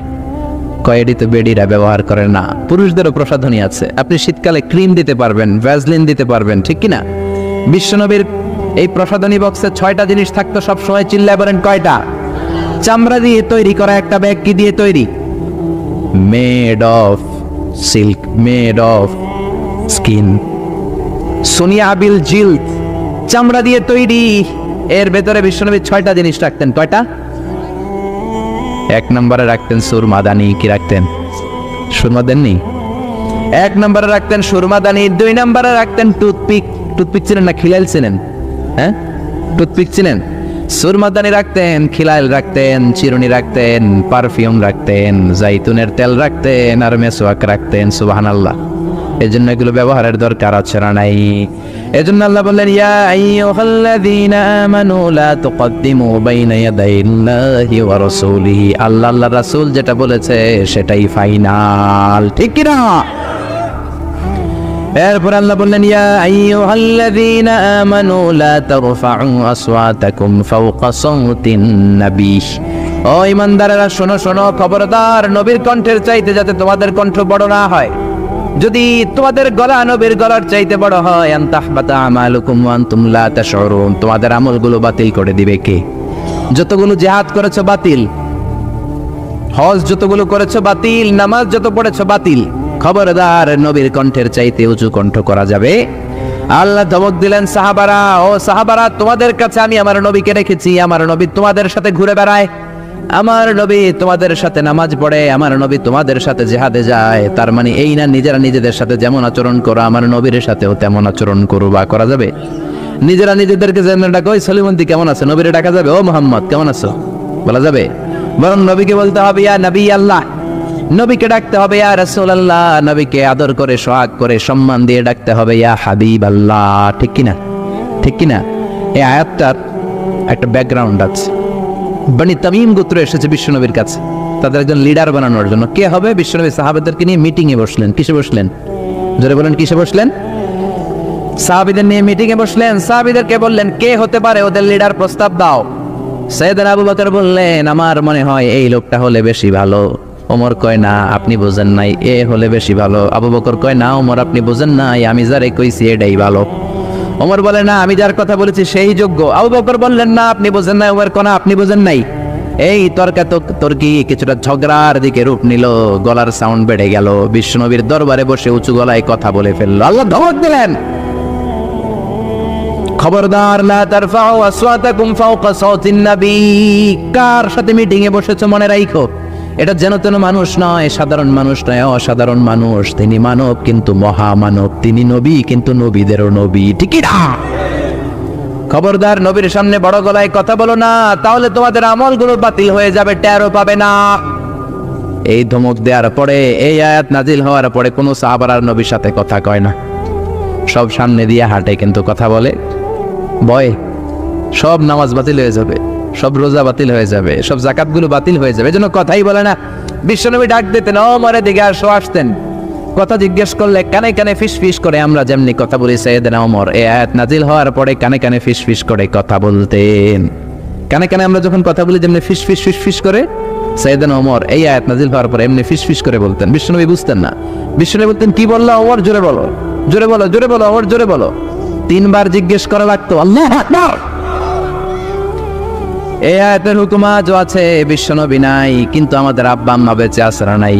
কয়েডি তো বেডিরা ব্যবহার করে না। পুরুষদেরও প্রসাধনী আছে, আপনি শীতকালে ক্রিম দিতে পারবেন, ভ্যাসলিন দিতে পারবেন, ঠিক কিনা? বিশ্বনবীর এই প্রসাধনী বক্সে 6টা জিনিস থাকতো সবসময়। চিল্লায় বলেন কয়টা? চামড়া দিয়ে তৈরি করা একটা ব্যাগ। কি দিয়ে তৈরি? Made of silk, made of skin, সোনিয়া বিল জিল্দ, চামড়া দিয়ে তৈরি। এর ভেতরে বিশ্বনবী 6টা জিনিস রাখতেন। কয়টা? 1 নম্বরে রাখতেন সুরমাদানি। কি রাখতেন? সুরমা দেননি? 1 নম্বরে রাখতেন সুরমাদানি। 2 নম্বরে রাখতেন টুথপিক। টুথপিক চিনেন না খিলাইল চিনেন? হ্যাঁ, টুথপিক চিনেন? সুরমাদানি রাখতেন, খিলাইল রাখতেন, চিরুনি রাখতেন, পারফিউম রাখতেন, জাইতুনের তেল রাখতেন, আর মেসওয়াক রাখতেন। সুবহানাল্লাহ। এজন্য এগুলো ব্যবহারের দরকার আছে না নাই? এজন্য আল্লাহ বললেন, ইয়া আইয়ুহাল্লাযীনা আমানু লা তুকদ্দিমু বাইনা ইয়াদাইল্লাহি ওয়া রাসূলিহি। আল্লাহ আল্লাহর রাসূল যেটা বলেছে সেটাই ফাইনাল, ঠিক কি না? এরপর আল্লাহ বললেন, ইয়া আইয়ুহাল্লাযীনা আমানু লা তারফাউ আসওয়াতাকুম ফাওকা সাওতিন নবী। ও ঈমানদারেরা, শোনো শোনো, খবরদার, নবীর কণ্ঠের চাইতে যাতে তোমাদের কণ্ঠ বড় না হয়। যদি তোমাদের গলা নবীর গলার চাইতে বড় হয়, আনতাহবাতা আমালুকুম ওয়া আনতুম লা তাশউরুন, তোমাদের আমলগুলো বাতিল করে দিবে কে? যতগুলো জিহাদ করেছো বাতিল, হজ যতগুলো করেছো বাতিল, নামাজ যত পড়েছো বাতিল। খবরদার, নবীর কণ্ঠের চাইতে উঁচু কণ্ঠ করা যাবে। আল্লাহ ধমক দিলেন, সাহাবারা, ও সাহাবারা, তোমাদের কাছে আমি আমার নবীকে রেখেছি। আমার নবী তোমাদের সাথে ঘুরে বেড়ায়, আমার নবী তোমাদের সাথে নামাজ পড়ে, আমার নবী তোমাদের সাথে জিহাদে যায়। তার মানে এই না নিজেরা নিজেদের সাথে যেমন আচরণ করো, আমার নবীর সাথেও তেমন আচরণ করো। বা করা যাবে? নিজেরা নিজেদেরকে যেমন ডাকো, ওই সলিমন্দি কেমন আছে, নবীরে ডাকা যাবে? ও মোহাম্মদ কেমন আছো বলা যাবে? বরং নবীকে বলতে হবে, ইয়া নবী আল্লাহ। নবীকে ডাকতে হবে ইয়া রাসূলুল্লাহ। নবীকে আদর করে, সোহাগ করে, সম্মান দিয়ে ডাকতে হবে ইয়া হাবিব আল্লাহ। ঠিক কিনা? ঠিক কিনা? এই আয়াতটার একটা ব্যাকগ্রাউন্ড আছে। বনি তামিম গোত্র এসেছে বিশ্বনবীর কাছে তাদের একজন লিডার বানানোর জন্য। কে হবে? বিশ্বনবী সাহাবাদেরকে নিয়ে মিটিংয়ে বসলেন। কিসে বসলেন? জোরে বলেন, কিসে বসলেন? সাহাবীদের নিয়ে মিটিংয়ে বসলেন। সাহাবীদেরকে বললেন, কে হতে পারে ওদের লিডার, প্রস্তাব দাও। সাইয়েদনা আবু বকর বললেন, আমার মনে হয় এই লোকটা হলে বেশি ভালো। ওমর কয়, না আপনি বোঝেন নাই, এ হলে বেশি ভালো। আবু বকর কয়, না ওমর আপনি বোঝেন নাই, আমি যারে কইছি এটাই ভালো। ওমর বলে, না আমি যার কথা বলেছি সেই যোগ্য। আবু বকর বললেন, না আপনি বোঝেন নাই। ওমর কয়, না আপনি বোঝেন নাই। এই তর্কি কিছুটা ঝগড়ার দিকে রূপ নিল, গলার সাউন্ড বেড়ে গেল। বিশ্বনবীর দরবারে বসে উঁচু গলায় কথা বলে ফেললো। আল্লাহ ধমক দিলেন, খবরদার, লা তারফাউ আসওয়াতাকুম ফাওকা সাওতিন নবী। কার সাথে মিটিং এ বসেছো মনে রাখো, এটা যেন তেন মানুষ নয়, সাধারণ মানুষ নয়, অসাধারণ মানুষ। তিনি মানব কিন্তু মহামানব, তিনি নবী কিন্তু নবীদেরও নবী, ঠিক না? খবরদার, নবীর সামনে বড় গলায় কথা বলো না, তাহলে তোমাদের আমলগুলো বাতিল হয়ে যাবে, টেরও পাবে না। এই ধমক দেওয়ার পরে, এই আয়াত নাজিল হওয়ার পরে কোনো সাহাবারা নবীর সাথে কথা কয় না, সব সামনে দিয়ে হাঁটে কিন্তু কথা বলে ভয়ে। সব নামাজ বাতিল হয়ে যাবে, সব রোজা বাতিল হয়ে যাবে, সব যাকাতগুলো বাতিল হয়ে যাবে, এজন্য কথাই বলে না। বিশ্বনবী ডাক দিতেন, ওমরের দিকে আসো, আসতেন, কথা জিজ্ঞেস করলে কানে কানে ফিস ফিস করে, আমরা যেমনি কথা বলি সাইয়েদনা ওমর এই আয়াত নাজিল হওয়ার পরে কানে কানে ফিস ফিস করে কথা বলতেন। কানে কানে আমরা যখন কথা বলি যেমনি ফিস ফিস ফিস ফিস করে, সাইয়েদনা ওমর এই আয়াত নাজিল হওয়ার পরে এমনি ফিস ফিস করে বলতেন। বিশ্বনবী বুঝতেন না, বিশ্বনবী বলতেন, কি বললা ওমর, জোরে বলো, জোরে বলো, জোরে বলো ওমর, জোরে বলো। 3 বার জিজ্ঞেস করা লাগতো। আল্লাহু আকবার। এই আয়াতের হুকুম আজও আছে, বিশ্বনবী নাই কিন্তু আমাদের আব্বা আম্মা বেঁচে আছে না নাই?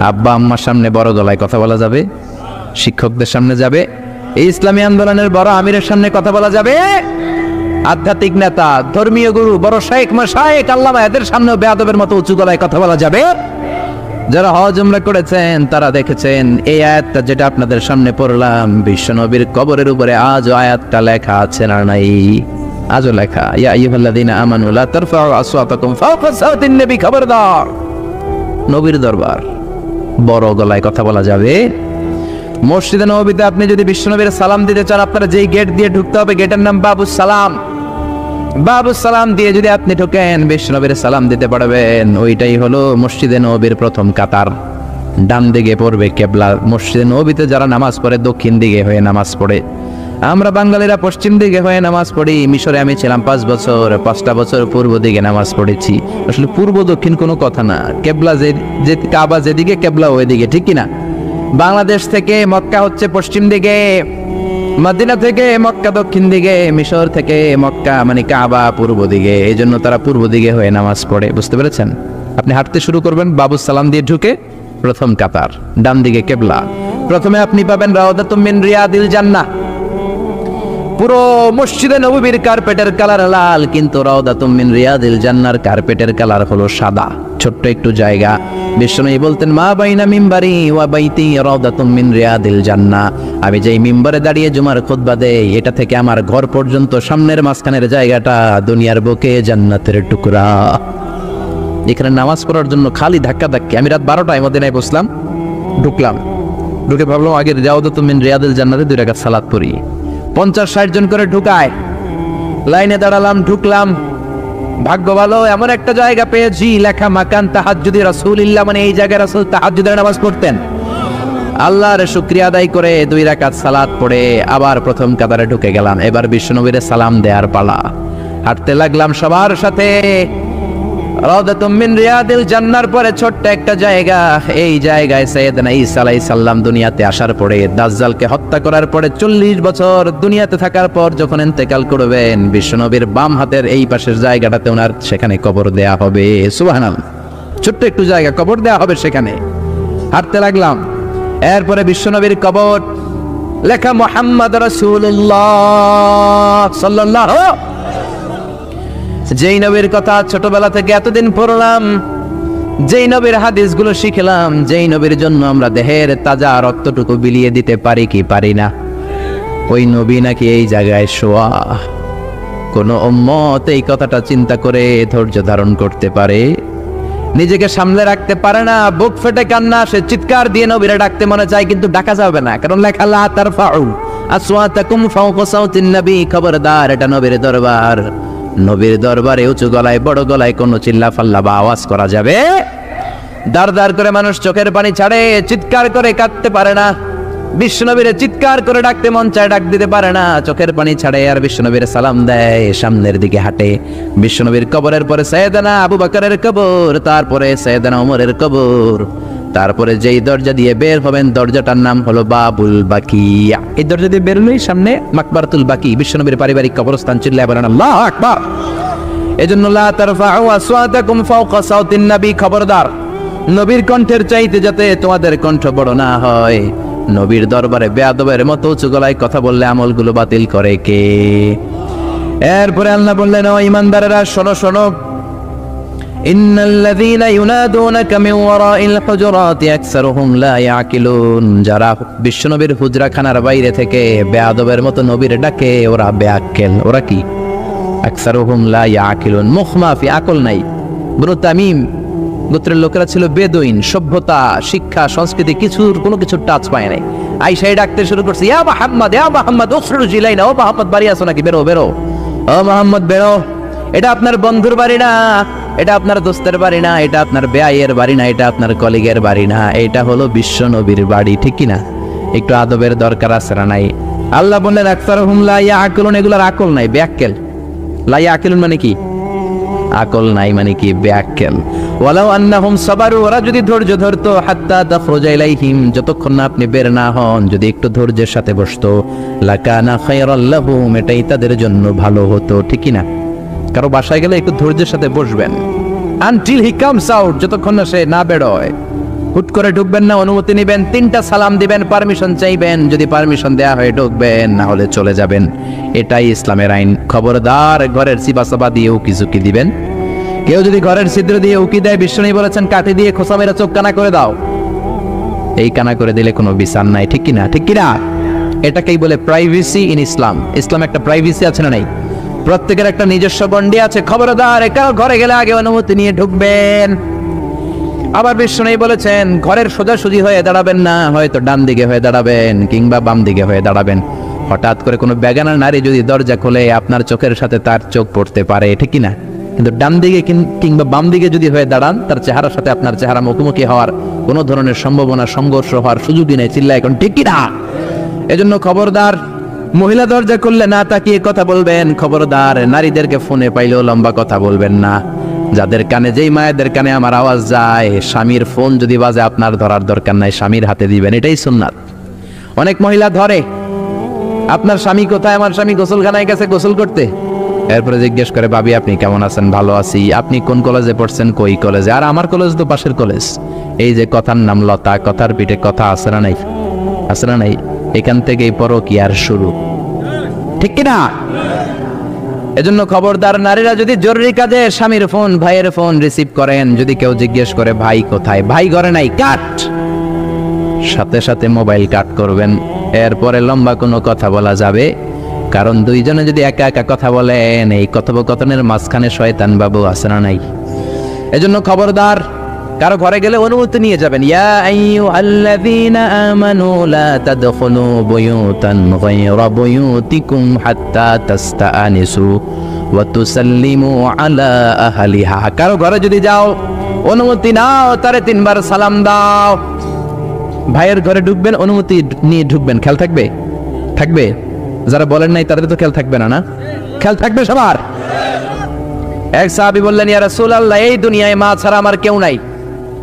আব্বা আম্মার সামনে বড় গলায় কথা বলা যাবে, শিক্ষকদের সামনে যাবে, এই ইসলামী আন্দোলনের বড় আমিরের সামনে কথা বলা যাবে, আধ্যাত্মিক নেতা, ধর্মীয় গুরু, বড় শেখ মাশায়েখ, আল্লামা, এদের সামনেও বেয়াদবের মতো উঁচু গলায় কথা বলা যাবে? যারা হজ উমরা করেছেন তারা দেখেছেন এই আয়াতটা যেটা আপনাদের সামনে পড়লাম, বিশ্বনবীর কবরের উপরে আজও আয়াতটা লেখা আছে না নাই? আজও লেখা, ইয়া আইয়ুহাল্লাযীনা আমানু লা তারফাউ আসওয়াতাকুম ফাওকা সাওতিন নবী। খবরদার, নবীর দরবার, বড় গলায় কথা বলা যাবে? মসজিদে নববীতে আপনি যদি বিশ্বনবীর সালাম দিতে চান, আপনারা যেই গেট দিয়ে ঢুকতে হবে, গেটের নাম বাবুস সালাম। বাবুস সালাম দিয়ে যদি আপনি ঢোকেন, বিশ্বনবীর সালাম দিতে পারবেন। ওইটাই হলো মসজিদে নববীর প্রথম কাতার, ডান দিকে পড়বে কিবলা। মসজিদে নববীতে যারা নামাজ পড়ে দক্ষিণ দিকে হয়ে নামাজ পড়ে, আমরা বাঙালিরা পশ্চিম দিকে হয়ে নামাজ পড়ি। মিশরে আমি ছিলাম 5 বছর, 5টা বছর পূর্ব দিকে নামাজ পড়েছি। আসলে পূর্ব দক্ষিণ কোনো কথা না, কেবলা যে কাবা যেদিকে, কেবলা ওইদিকে, ঠিক কিনা? বাংলাদেশ থেকে মক্কা হচ্ছে পশ্চিম দিকে, মদিনা থেকে মক্কা দক্ষিণ দিকে, মিশর থেকে মক্কা মানে কাবা পূর্ব দিকে, এই জন্য তারা পূর্ব দিকে হয়ে নামাজ পড়ে। বুঝতে পেরেছেন? আপনি হাঁটতে শুরু করবেন, বাবুস সালাম দিয়ে ঢুকে প্রথম কাতার, ডান দিকে কেবলা। প্রথমে আপনি পাবেন রাউদাতুম মিন রিয়াদিল জান্নাহ। পুরো মসজিদে নববীর কার্পেটের কালার লাল, কিন্তু রাউদাতুম মিন রিয়াদিল জান্নাহর কার্পেটের কালার হলো সাদা, ছোট্ট একটু জায়গা। বিশ্বনবী বলতেন, মা বাইনা মিম্বারি ওয়া বাইতি রাউদাতুম মিন রিয়াদিল জান্নাহ। আমি যেই মিম্বারে দাঁড়িয়ে জুমার খুতবা দেই, এটা থেকে আমার ঘর পর্যন্ত সামনের মাঝখানের জায়গাটা দুনিয়ার বুকে জান্নাতের টুকরা। এখানে নামাজ পড়ার জন্য খালি ধাক্কা ধাক্কি। আমি রাত 12টায় মদিনায় বসলাম, ঢুকলাম, ঢুকে ভাবলাম আগে রাউদাতুম মিন রিয়াদিল জান্নাতে 2 রাকাত সালাত পড়ি। 50-60 জন করে ঢুকায়, লাইনে দাঁড়ালাম, ঢুকলাম। ভাগ্য ভালো, এমন একটা জায়গা পেয়েছি লেখা মাকান তাহাজ্জুদি রাসূলিল্লাহ, মানে এই জায়গায় রাসূল তাহাজ্জুদের নামাজ পড়তেন। আল্লাহর শুকরিয়া আদায় করে 2 রাকাত সালাত পড়ে আবার প্রথম কাতারে ঢুকে গেলাম। এবার বিশ্বনবীর সালাম দেওয়ার পালা। হাঁটতে লাগলাম সবার সাথে। রাউদাতুম মিন রিয়াদিল জান্নাহর পরে ছোট্ট একটা জায়গা, এই জায়গায় সাইয়েদনা ঈসা আলাইহিস সালাম দুনিয়াতে আসার পরে, দাজ্জালকে হত্যা করার পরে 40 বছর দুনিয়াতে থাকার পর যখন ইন্তেকাল করবেন, বিশ্বনবীর বাম হাতের এই পাশের জায়গাটাতে ওনার সেখানে কবর দেয়া হবে। সুবহানাল্লাহ, ছোট্ট একটু জায়গা, কবর দেয়া হবে সেখানে। হাঁটতে লাগলাম, এরপরে বিশ্বনবীর কবর, লেখা মুহাম্মদ রাসূলুল্লাহ সাল্লাল্লাহু। যেই নবীর কথা ছোটবেলা থেকে এতদিন পড়লাম, যেই নবীর হাদিসগুলো শিখলাম, যেই নবীর জন্য আমরা দেহের তাজা রক্তটুকু বিলিয়ে দিতে পারি কি পারি না, ওই নবী নাকি এই জায়গায় শোয়া। কোন উম্মত এই কথাটা চিন্তা করে ধৈর্য ধারণ করতে পারে? নিজেকে সামলে রাখতে পারে না, বুক ফেটে কান্না আসে, চিৎকার দিয়ে নবীরে ডাকতে মনে চায়, কিন্তু ডাকা যাবে না, কারণ লেখা লা তারফাউ আসওয়াতাকুম ফাওকা সাওতিন নবী। খবরদার, এটা নবীর দরবার। নবীর দরবারে উঁচু গলায় বড় গলায় কোনো চিল্লা ফাল্লা বা আওয়াজ করা যাবে? দাঁড় দাঁড় করে মানুষ চোখের পানি ছাড়ে, চিৎকার করে কাঁদতে পারে না। বিশ্বনবীরে চিৎকার করে ডাকতে মন চায়, ডাক দিতে পারে না, চোখের পানি ছাড়ে। আর বিশ্বনবীর সালাম দেয়, সামনের দিকে হাঁটে। বিশ্বনবীর কবরের পরে সাইয়েদনা আবু বকরের কবর, তারপরে সাইয়েদনা ওমরের কবর, তারপরে যেই দরজা দিয়ে বের হবেন দরজাটার নাম হলো বাবুল বাকিয়া। এই দরজা দিয়ে বের হলেই সামনে মাকবারাতুল বাকি, বিশ্বনবীর পারিবারিক কবরস্থান। চিল্লায় বলেন আল্লাহু আকবার। এজন্য লা তারফাউ আসওয়াতাকুম ফাওকা সাওতিন নবী। খবরদার, নবীর কণ্ঠের চাইতে যাতে তোমাদের কণ্ঠ বড় না হয়, নবীর দরবারে বেয়াদবের মতো উঁচু গলায় কথা বললে আমলগুলো বাতিল করে কে? এরপরে আল্লাহ বললেন, ও ঈমানদারেরা শোনো শোনো, ইন্নাল্লাযীনা ইউনাদুনাকা মিন ওয়ারাইল হুজুরাতি আকসারুহুম লা ইয়াকিলুন, যারা বিশ্বনবীর হুজরাখানার বাইরে থেকে বেয়াদবের মতো নবীর ডাকে ওরা বেআক্কেল। ওরা কি? আকসারুহুম লা ইয়াকিলুন, মুখ মাফি, আকল নাই। বনু তামিম গোত্রের লোকেরা ছিল বেদুইন, সভ্যতা, শিক্ষা, সংস্কৃতি কোনো কিছু টাচ পায় নাই। আইসাই ডাকতে শুরু করছে, ইয়া মুহাম্মদ উখরুজ ইলাইনা, ও মুহাম্মদ বাড়ি আসো নাকি? বেরো বেরো, ও মুহাম্মদ বেরো। এটা আপনার বন্ধুর বাড়ি না, এটা আপনার দোস্তের বাড়ি না, এটা আপনার বেয়াইয়ের বাড়ি না, এটা আপনার কলিগের বাড়ি না, এটা হলো বিশ্ব নবীর বাড়ি, ঠিক কি না? একটু আদবের দরকার আছে না নাই? আল্লাহ বললেন আকসারুহুম লা ইয়াকিলুন, এগুলার আকল নাই, বেআক্কেল। লা ইয়াকিলুন মানে কি? আকল নাই মানে কি? বেআক্কেল। ওয়ালাউ আন্নাহুম সাবারু, ওরা যদি ধৈর্য ধরতো, হাত্তা তাখরুজা ইলাইহিম, যতক্ষণ না আপনি বের না হন, যদি একটু ধৈর্যের সাথে বসতো, লাকানা খায়রাল লাহুম, এটাই তাদের জন্য ভালো হতো, ঠিক কি না? কারো বাসায় গেলে একটু ধৈর্যের সাথে বসবেন, আনটিল হি কামস আউট, যতক্ষণ না সে না বেরোয়। হুট করে ঢুকবেন না, অনুমতি নেবেন, 3টা সালাম দিবেন, পারমিশন চাইবেন, যদি পারমিশন দেয়া হয় ঢুকবেন, না হলে চলে যাবেন। এটাই ইসলামের আইন। খবরদার ঘরের চিবাচাবা দিয়ে উকি ঝুঁকি দিবেন। কেউ যদি ঘরের ছিদ্র দিয়ে উকি দেয়, বিশ্বনবী বলেছেন কাঠি দিয়ে খোঁচা মেরে চোখ কানা করে দাও। এই কানা করে দিলে কোনো বিচার নাই, ঠিক কিনা? ঠিক কিনা? এটাকেই বলে প্রাইভেসি ইন ইসলাম। ইসলাম একটা প্রাইভেসি আছে না নাই? প্রত্যেকের একটা নিজস্ব গণ্ডি আছে। খবরদার কারো ঘরে গেলে আগে অনুমতি নিয়ে ঢুকবেন। আবার বিশ্বনবী বলেছেন ঘরের সোজাসুজি হয়ে দাঁড়াবেন না, হয়তো ডান দিকে হয়ে দাঁড়াবেন কিংবা বাম দিকে হয়ে দাঁড়াবেন। হঠাৎ করে কোনো বেগানা নারী যদি দরজা খোলে, আপনার চোখের সাথে তার চোখ পড়তে পারে, ঠিক কিনা? কিন্তু ডান দিকে কিংবা বাম দিকে যদি হয়ে দাঁড়ান, তার চেহারার সাথে আপনার চেহারা মুখোমুখি হওয়ার কোনো ধরনের সম্ভাবনা, সংঘর্ষ হওয়ার সুযোগই নেই। চিল্লা এখন, ঠিক কিনা? এজন্য খবরদার, মহিলা দরজা খুললে না তাকিয়ে কথা বলবেন। খবরদার, নারীদেরকে ফোনে পাইলেও লম্বা কথা বলবেন না। যাদের কানে, যেই মায়েদের কানে আমার আওয়াজ যায়, স্বামীর ফোন যদি বাজে আপনার ধরার দরকার নাই, স্বামীর হাতে দিবেন, এটাই সুন্নাত। অনেক মহিলা ধরে, আপনার স্বামী কোথায়? আমার স্বামী গোসলখানায় গেছে গোসল করতে। এরপরে জিজ্ঞেস করে, ভাবি আপনি কেমন আছেন? ভালো আছি। আপনি কোন কলেজে পড়ছেন? কই কলেজে? আর আমার কলেজ তো পাশের কলেজ। এই যে কথার নাম লতা, কথার পিঠে কথা আছে না নাই? আছে না নাই? এখান থেকেই পরকীয়ার শুরু, ঠিক কিনা? এজন্য খবরদার, নারীরা যদি জরুরি কাজে স্বামীর ফোন, ভাইয়ের ফোন রিসিভ করেন, যদি কেউ জিজ্ঞেস করে ভাই কোথায়, ভাই ঘরে নাই, কাট, সাথে সাথে মোবাইল কাট করবেন। এরপরে লম্বা কোনো কথা বলা যাবে, কারণ দুইজনে যদি একা একা কথা বলেন, এই কথোপকথনের মাঝখানে শয়তান বাবু আছে না নাই? এজন্য খবরদার, কারো ঘরে গেলে অনুমতি নিয়ে যাবেন। ইয়া আইয়ুহাল্লাযীনা আমানু লা তাদখুলু বুয়ুতান গায়রা বুয়ুতিকুম হাত্তা তাস্তাআনিসু ওয়া তুসাল্লিমু আলা আহলিহা। কারো ঘরে যদি যাও, অনুমতি নাও, তারে 3বার সালাম দাও। ভাইয়ের ঘরে ঢুকবেন, অনুমতি নিয়ে ঢুকবেন। খেয়াল থাকবে? থাকবে? যারা বলেন নাই তাদের তো খেয়াল থাকবে না? না, খেয়াল থাকবে সবার। এক সাহাবী বললেন, ইয়া রাসূলুল্লাহ, এই দুনিয়ায় মা ছাড়া আমার কেউ নাই।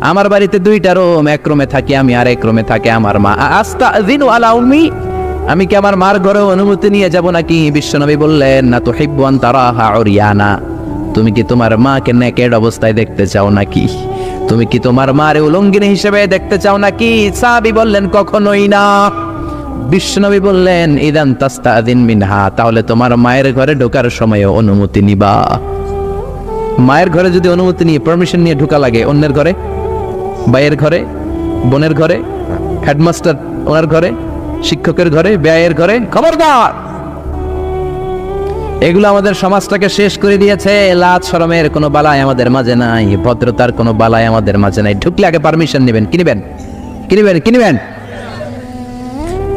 আমার বাড়িতে 2টা রুম, এক রুমে থাকি আমি, আর এক রুমে থাকে আমার মা। আস্তাযিনু আলা উম্মি, আমি কি আমার মার ঘরে অনুমতি নিয়ে যাব নাকি? বিশ্বনবী বললেন, না তুহিব্বু আন তারাহা উরিয়ানা, তুমি কি তোমার মাকে নেকেড অবস্থায় দেখতে চাও নাকি? তুমি কি তোমার মারে উলঙ্গিনী হিসেবে দেখতে চাও নাকি? সাহাবী বললেন, কখনোই না। বিশ্বনবী বললেন, ইদান তাস্তাযিন মিনহা, তাহলে তোমার মায়ের ঘরে ঢোকার সময় অনুমতি নিবা। মায়ের ঘরে যদি অনুমতি নিয়ে, পারমিশন নিয়ে ঢোকা লাগে, অন্যের ঘরে, ভাইয়ের ঘরে, বোনের ঘরে, হেডমাস্টার ওনার ঘরে, শিক্ষকের ঘরে, ব্যয়ের ঘরে, খবরদার। এগুলো আমাদের সমাজটাকে শেষ করে দিয়েছে। লাজ শরমের কোনো বালাই আমাদের মাঝে নাই, ভদ্রতার কোনো বালাই আমাদের মাঝে নাই। ঢুকলে আগে পারমিশন নেবেন। কিনবেন,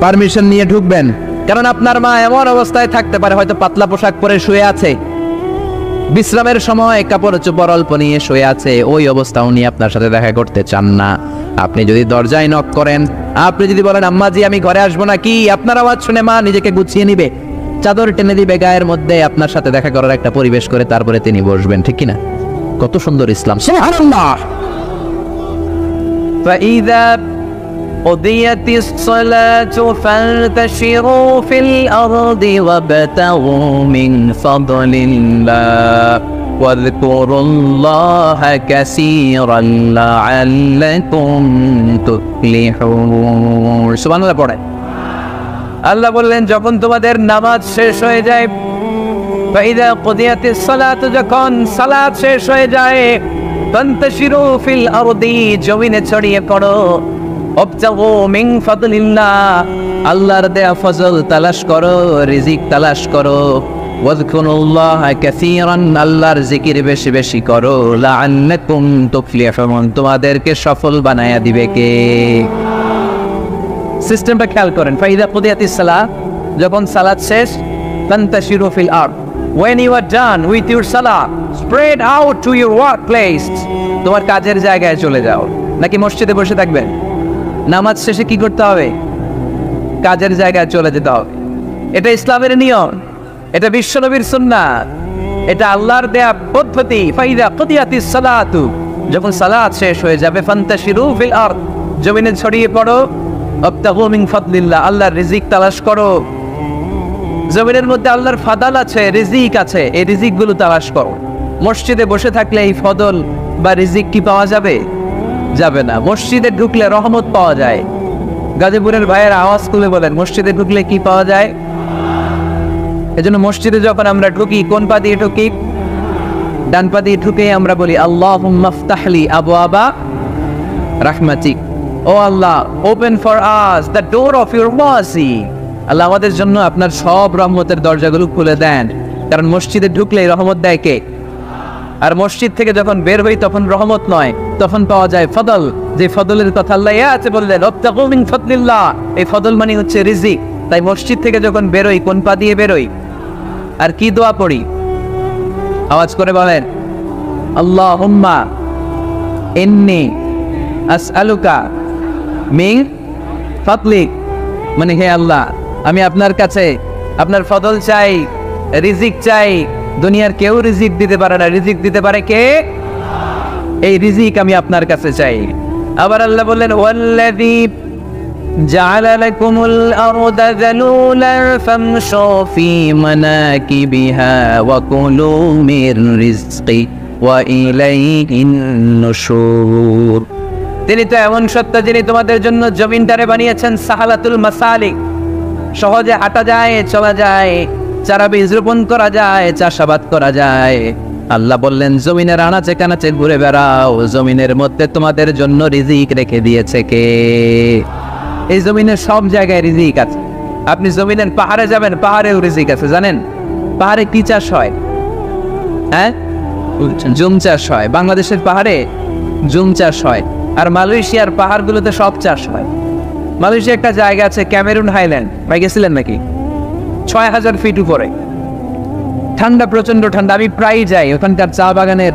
পারমিশন নিয়ে ঢুকবেন। কারণ আপনার মা এমন অবস্থায় থাকতে পারে, হয়তো পাতলা পোশাক পরে শুয়ে আছে, বিশ্রামের সময় কাপড় চোপড় অল্প নিয়ে শুয়ে আছে, ওই অবস্থা উনি আপনার সাথে দেখা করতে চান না। আপনি যদি দরজায় নক করেন, আপনি যদি বলেন, আম্মা জি আমি ঘরে আসবো নাকি, আপনার আওয়াজ শুনে মা নিজেকে গুছিয়ে নিবে, চাদর টেনে দিবে গায়ের মধ্যে, আপনার সাথে দেখা করার একটা পরিবেশ করে তারপরে তিনি বসবেন, ঠিক কিনা? কত সুন্দর ইসলাম, সুবহানাল্লাহ। ফাইযা উদিয়াতিস সালাতু ফান্তাশিরু ফিল আরদি ওয়াবতাগু মিন ফাদলিল্লাহ। ওয়াযকুরুল্লাহা কাসীরান লাআল্লাকুম তুফলিহুন। সুবহানাল্লাহ পড়ে। আল্লাহ বললেন যখন তোমাদের নামাজ শেষ হয়ে যায়, ফাইদা কুদিয়াতিস সালাত, যখন সালাত শেষ হয়ে যায়, ফান্তাশিরু ফিল আরদি, জমিনে ছড়িয়ে পড়ো, ওয়াবতাগু মিন ফাদলিল্লাহ, আল্লাহর দেয়া ফজল তালাশ করো, রিজিক তালাশ করো। ওয়াযকুরুল্লাহা কাসীরান, আল্লাহর জিকির বেশি বেশি করো। লাআল্লাকুম তুফলিহুন, তোমাদেরকে সফল বানায়া দিবে কে? সিস্টেমটা খেয়াল করেন। ফাইদা কুদিয়াতিস সালাত, যখন সালাত শেষ, ফান্তাশিরু ফিল আরদ, when you are done with your salah, spread out to your workplace, তোমার কাজের জায়গায় চলে যাও। নাকি মসজিদে বসে থাকবেন? নামাজ শেষে কি করতে হবে? কাজের জায়গায় চলে যেতে হবে। এটা ইসলামের নিয়ম, এটা বিশ্বনবীর সুন্নাত, এটা আল্লাহর দেয়া পদ্ধতি। ফাইদা কুদিয়াতিস সালাতু, যখন সালাত শেষ হয়ে যাবে, ফান্তাশিরু ফিল আরদ, জমিনে ছড়িয়ে পড়ো, ওয়াবতাগু মিন ফাদলিল্লাহ, আল্লাহর রিজিক তালাশ করো। জমিনের মধ্যে আল্লাহর ফাদাল আছে, রিজিক আছে, এই রিজিকগুলো তালাশ করো। মসজিদে বসে থাকলে এই ফদল বা রিজিক কি পাওয়া যাবে? যাবে না। মসজিদে ঢুকলে রহমত পাওয়া যায়। গাজীপুরের ভাইয়ের আওয়াজ তুলে বলেন, মসজিদে ঢুকলে কি পাওয়া যায়? এজন্য মসজিদে যখন আমরা ঢুকি, কোন পা দিয়ে ঢুকি? ডান পা দিয়ে ঢুকে আমরা বলি আল্লাহুম্মা ফতাহলি আবওয়াবা রাহমাতিক, O Allah, open for us the door of your mercy, Allah আমাদের জন্য আপনার সব রহমতের দরজাগুলো খুলে দেন। কারণ মসজিদে ঢুকলে রহমত দেয় কে? আর মসজিদ থেকে যখন বের হই তখন রহমত নয়, তখন পাওয়া যায় ফদল, যে ফদলের কথা আল্লাহ আছে বললেন, ওয়াবতাগু মিন ফাদলিল্লাহ, এই ফদল মানে হচ্ছে রিজিক। তাই মসজিদ থেকে যখন বেরোই, কোন পা দিয়ে বেরোই? আর কি দোয়া পড়ি? আওয়াজ করে বলেন, আল্লাহুম্মা ইন্নী আসআলুকা মিন ফাদলিক, মানে হে আল্লাহ, আমি আপনার কাছে আপনার ফদল চাই, রিজিক চাই। দুনিয়ার কেউ রিজিক দিতে পারে না, রিজিক দিতে পারে কে? এই রিজিক আমি আপনার কাছে চাই। আবার আল্লাহ বললেন, ওয়াল্লাযী জাআলা লাকুমুল আরদা যালুলান ফামশু ফী মানাকিবিহা ওয়া কুলু মির রিজকি ওয়া ইলাইহিন নুশুর। তিনি তো এমন সত্তা যিনি তোমাদের জন্য জমিনটারে বানিয়েছেন সাহালাতুল মাসালিক, সহজে হাঁটা যায়, চলা যায়, চারা বীজ রোপণ করা যায়, চাষাবাদ করা যায়। আল্লাহ বললেন জমিনের আনাচে কানাচে ঘুরে বেড়াও, জমিনের মধ্যে তোমাদের জন্য রিজিক রেখে দিয়েছে কে? এই জমিনের সব জায়গায় রিজিক আছে। আপনি জমিনের পাহাড়ে যাবেন, পাহাড়েও রিজিক আছে। জানেন পাহাড়ে কি চাষ হয়? হ্যাঁ, জুম চাষ হয়। বাংলাদেশের পাহাড়ে জুম চাষ হয়, আর মালয়েশিয়ার পাহাড়গুলোতে সব চাষ হয়। মালয়েশিয়া একটা জায়গা আছে ক্যামেরুন হাইল্যান্ড, ভাই গেছিলেন নাকি? ৬,০০০ ফিট উপরে, ঠান্ডা, প্রচন্ড ঠান্ডা। আমি প্রায় যাই, ওখানকার চা বাগানের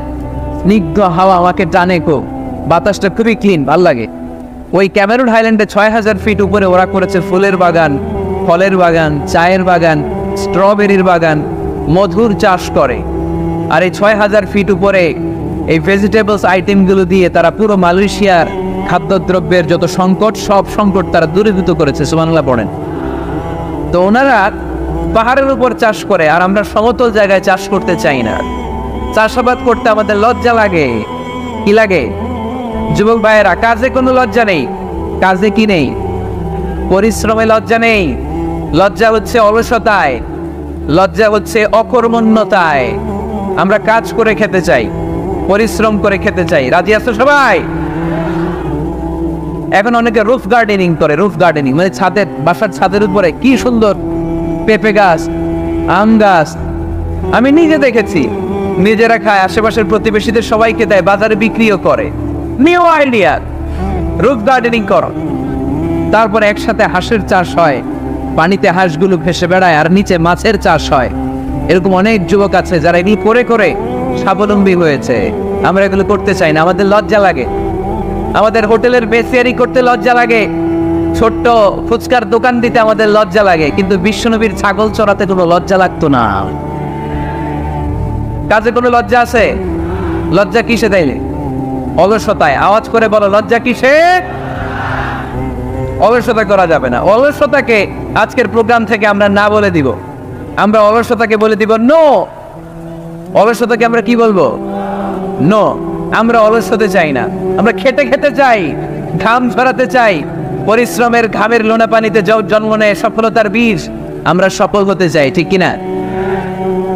স্নিগ্ধ হাওয়া আমাকে টানে, বাতাসটা খুবই ক্লিন, ভাল লাগে। ওই ক্যামেরুন হাইল্যান্ডে ৬,০০০ ফিট উপরে ওরা করেছে ফুলের বাগান, ফলের বাগান, চায়ের বাগান, স্ট্রবেরির বাগান, মধুর চাষ করে। আর এই ৬,০০০ ফিট উপরে এই ভেজিটেবলস আইটেমগুলো দিয়ে তারা পুরো মালয়েশিয়ার খাদ্যদ্রব্যের যত সংকট, সব সংকট তারা দূরীভূত করেছে। সুবহানাল্লাহ পড়েন। তো ওনারা পাহাড়ের উপর চাষ করে, আর আমরা সমতল জায়গায় চাষ করতে চাই না। চাষাবাদ করতে আমাদের লজ্জা লাগে। কি লাগে? যুবক ভাইয়েরা, কাজে কোনো লজ্জা নেই। কাজে কি নেই? পরিশ্রমে লজ্জা নেই। লজ্জা হচ্ছে অলসতায়, লজ্জা হচ্ছে অকর্মণ্যতায়। আমরা কাজ করে খেতে চাই, পরিশ্রম করে খেতে চাই। রাজি আছো সবাই? এখন অনেকে রুফ গার্ডেনিং করে। রুফ গার্ডেনিং মানে ছাদের, বাসার ছাদের উপরে কি সুন্দর পেঁপে গাছ, আম গাছ। আমি নিজে দেখেছি, নিজেরা খায়, আশেপাশের প্রতিবেশীদের সবাইকে দেয়, বাজারে বিক্রিও করে। নিউ আইডিয়া, রুফ গার্ডেনিং করো। তারপর একসাথে হাঁসের চাষ হয়, পানিতে হাঁসগুলো ভেসে বেড়ায়, আর নিচে মাছের চাষ হয়। এরকম অনেক যুবক আছে যারা এগুলো করে করে স্বাবলম্বী হয়েছে। আমরা এগুলো করতে চাই না, আমাদের লজ্জা লাগে। আমাদের হোটেলের বেসিয়ারি করতে লজ্জা লাগে, ছোট্ট ফুচকার দোকান দিতে আমাদের লজ্জা লাগে, কিন্তু বিশ্বনবীর ছাগল চড়াতে কোনো লজ্জা লাগতো না। কাজে কোনো লজ্জা আছে? লজ্জা কিসে তাইলে? অলসতায়। আওয়াজ করে বলো, লজ্জা কিসে? অলসতা করা যাবে না। অলসতাকে আজকের প্রোগ্রাম থেকে আমরা না বলে দিব। আমরা অলসতাকে বলে দিব নো। অলসতাকে আমরা কি বলবো? নো, আমরা অলস হতে চাই না। আমরা খেতে খেতে চাই, ঘাম ঝরাতে চাই, পরিশ্রমের ঘামের লোনা পানিতে জন্ম নেয় সফলতার বীজ। আমরা সফল হতে চাই, ঠিক কিনা?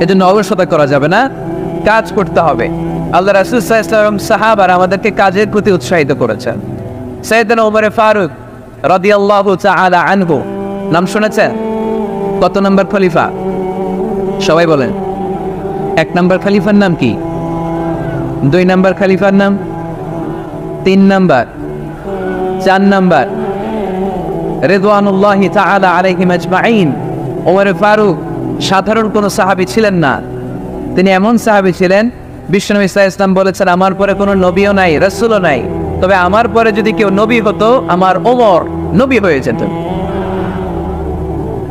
এজন্য অলসতা করা যাবে না, কাজ করতে হবে। আল্লাহ রাসূল সাল্লাল্লাহু আলাইহি ওয়াসাল্লাম সাহাবারা আমাদেরকে কাজের প্রতি উৎসাহিত করেছেন। সাইয়েদনা ওমর ফারুক রাদিয়াল্লাহু তাআলা আনহু, নাম শুনেছেন? কত নম্বর খলিফা? সবাই বলেন। 1 নম্বর খলিফার নাম কি? 2 নম্বর খলিফার নাম? 3 নম্বর? 4 নম্বর? রিদওয়ানুল্লাহি তাআলা আলাইহিম আজমাইন। ওমর ফারুক সাধারণ কোনো সাহাবী ছিলেন না, তিনি এমন সাহাবী ছিলেন, বিশ্বনবী সাল্লাল্লাহু আলাইহি ওয়াসাল্লাম বলেছেন, আমার পরে কোনো নবীও নাই, রাসূলও নাই, তবে আমার পরে যদি কেউ নবী হতো, আমার ওমর নবী হয়ে যেত।